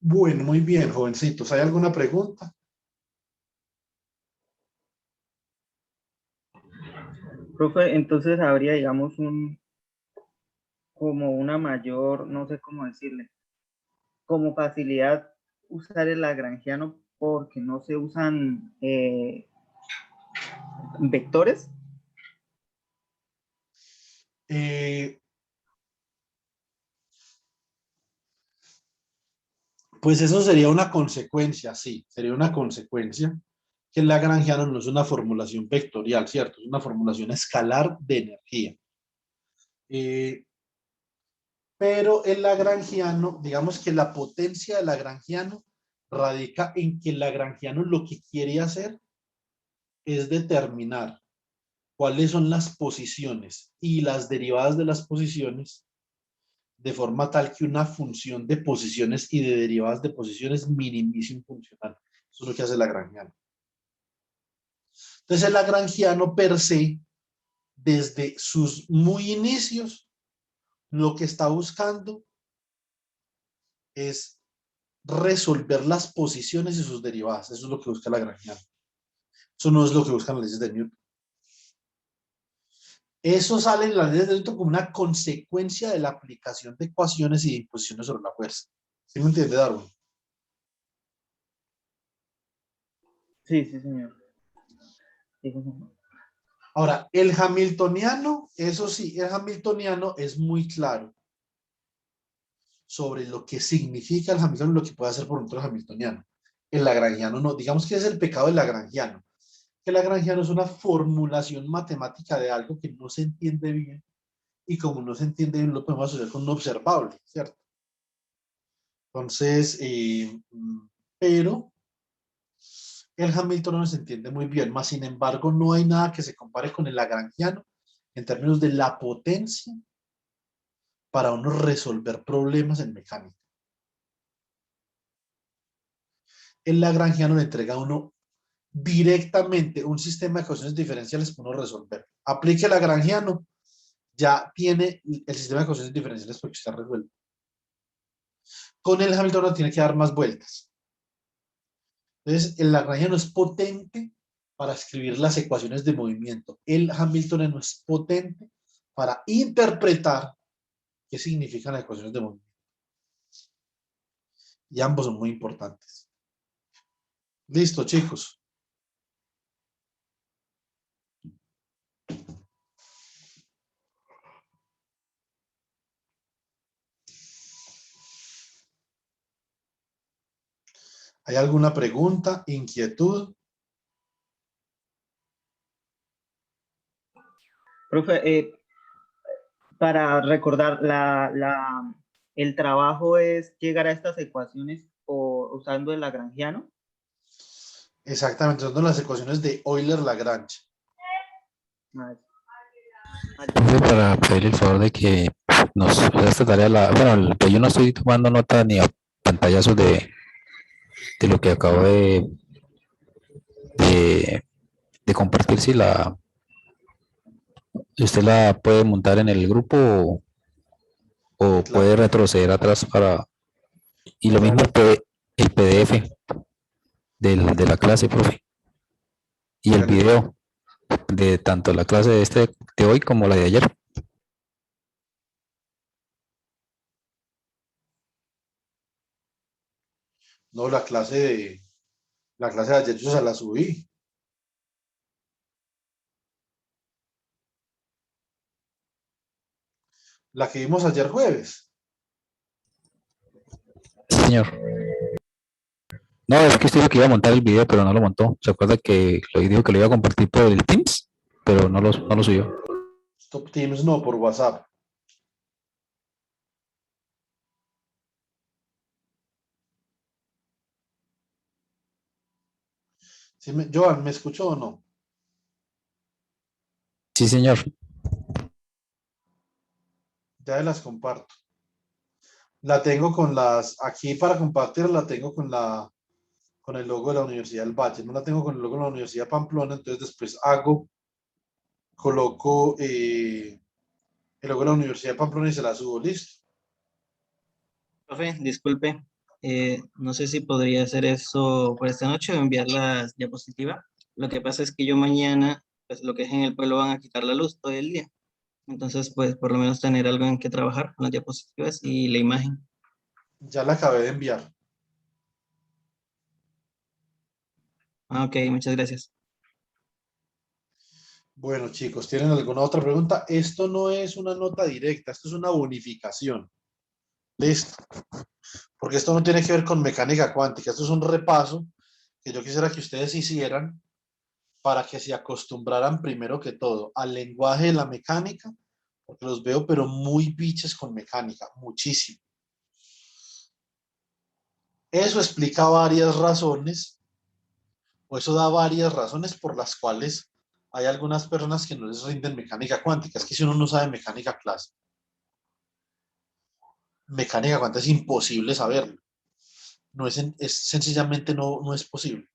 Speaker 1: Bueno, muy bien, jovencitos. ¿Hay alguna pregunta?
Speaker 5: Profe, entonces habría, digamos, como una mayor, no sé cómo decirle, como facilidad usar el lagrangiano porque no se usan vectores.
Speaker 1: Eh, Pues eso sería una consecuencia, sí, sería una consecuencia que el lagrangiano no es una formulación vectorial, ¿cierto? Es una formulación escalar de energía. Pero el lagrangiano, digamos que la potencia del lagrangiano radica en que el lagrangiano lo que quiere hacer es determinar cuáles son las posiciones y las derivadas de las posiciones de forma tal que una función de posiciones y de derivadas de posiciones minimice un funcional. Eso es lo que hace el lagrangiano. Entonces el lagrangiano per se, desde sus muy inicios, lo que está buscando es resolver las posiciones y sus derivadas. Eso es lo que busca el lagrangiano. Eso no es lo que buscan las leyes de Newton. Eso sale en las leyes de Newton como una consecuencia de la aplicación de ecuaciones y de imposiciones sobre la fuerza. ¿Sí me entiende, Darwin?
Speaker 5: Sí, sí, señor. Sí, señor.
Speaker 1: Ahora, el hamiltoniano, eso sí, el hamiltoniano es muy claro sobre lo que significa el hamiltoniano y lo que puede hacer por nosotros el hamiltoniano. El lagrangiano no, digamos que es el pecado del lagrangiano. Que el lagrangiano es una formulación matemática de algo que no se entiende bien y como no se entiende bien lo podemos asociar con un observable, ¿cierto? Entonces, pero el hamiltoniano se entiende muy bien, más sin embargo no hay nada que se compare con el lagrangiano en términos de la potencia para uno resolver problemas en mecánica. El lagrangiano le entrega a uno directamente un sistema de ecuaciones diferenciales para uno resolver. Aplique el lagrangiano, ya tiene el sistema de ecuaciones diferenciales porque está resuelto. Con el hamiltoniano tiene que dar más vueltas. Entonces, el lagrangiano es potente para escribir las ecuaciones de movimiento. El hamiltoniano es potente para interpretar qué significan las ecuaciones de movimiento. Y ambos son muy importantes. Listo, chicos. ¿Hay alguna pregunta, inquietud?
Speaker 5: Profe, para recordar, el trabajo es llegar a estas ecuaciones usando el lagrangiano.
Speaker 1: Exactamente, son las ecuaciones de Euler-Lagrange.
Speaker 5: Ah,
Speaker 4: Profe, para pedir el favor de que nos esta tarea, bueno, pues yo no estoy tomando nota ni a pantallazos de lo que acabo de, de compartir, si usted la puede montar en el grupo o
Speaker 1: Claro.
Speaker 4: puede retroceder atrás para, y lo mismo el PDF de la clase, profe, y el
Speaker 1: Hágale.
Speaker 4: video de tanto la clase de hoy como la de ayer.
Speaker 1: No, la clase de ayer yo se la subí. La que vimos ayer jueves.
Speaker 4: Sí, señor. No, es que usted dijo que iba a montar el video, pero no lo montó. ¿Se acuerda que lo dijo que lo iba a compartir por el Teams? Pero no lo subió.
Speaker 1: Stop Teams no, por WhatsApp. ¿Sí Joan, ¿me escuchó o no?
Speaker 4: Sí, señor.
Speaker 1: Ya las comparto. La tengo con aquí para compartir, la tengo con el logo de la Universidad del Valle. No la tengo con el logo de la Universidad de Pamplona, entonces después coloco el logo de la Universidad de Pamplona y se la subo, listo.
Speaker 3: Profe, disculpe, no sé si podría hacer eso por esta noche o enviar las diapositivas. Lo que pasa es que yo mañana, pues lo que es en el pueblo van a quitar la luz todo el día. Entonces, pues por lo menos tener algo en que trabajar con las diapositivas y la imagen.
Speaker 1: Ya la acabé de enviar.
Speaker 3: Ah, ok, muchas gracias.
Speaker 1: Bueno, chicos, ¿tienen alguna otra pregunta? Esto no es una nota directa, esto es una bonificación. Listo. porque esto no tiene que ver con mecánica cuántica, esto es un repaso que yo quisiera que ustedes hicieran para que se acostumbraran primero que todo al lenguaje de la mecánica, porque los veo pero muy biches con mecánica, muchísimo. Eso explica varias razones, o eso da varias razones por las cuales hay algunas personas que no les rinden mecánica cuántica. Es que si uno no sabe mecánica clásica, mecánica cuántica es imposible saberlo. No es sencillamente no es posible.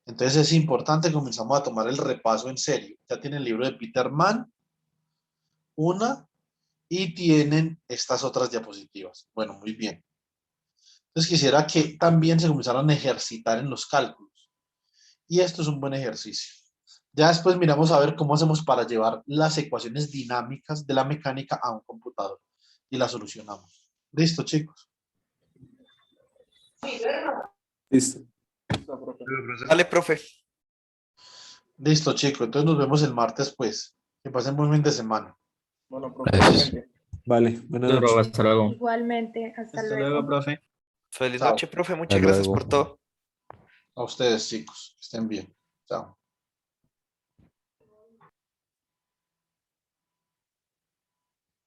Speaker 1: Entonces es importante que comenzamos a tomar el repaso en serio. Ya tienen el libro de Peter Mann, una, y tienen estas otras diapositivas. Bueno, muy bien. Entonces quisiera que también se comenzaran a ejercitar en los cálculos. Y esto es un buen ejercicio. Ya después miramos a ver cómo hacemos para llevar las ecuaciones dinámicas de la mecánica a un computador. Y las solucionamos. ¿Listo, chicos?
Speaker 8: Listo.
Speaker 2: Listo, profe.
Speaker 7: Dale, profe.
Speaker 1: Listo, chicos. Entonces nos vemos el martes, pues. Que pasen buen fin de semana.
Speaker 2: Bueno, profe,
Speaker 4: Gracias.
Speaker 2: igualmente.
Speaker 8: Vale, buenas
Speaker 6: Listo, profe,
Speaker 8: noches.
Speaker 6: hasta luego.
Speaker 9: Igualmente, hasta
Speaker 3: Hasta
Speaker 9: luego.
Speaker 3: luego, profe.
Speaker 7: Feliz
Speaker 1: Chao.
Speaker 7: noche, profe.
Speaker 4: Hasta
Speaker 7: Muchas gracias
Speaker 4: luego.
Speaker 7: por todo.
Speaker 1: A ustedes, chicos. Que estén bien. Chao.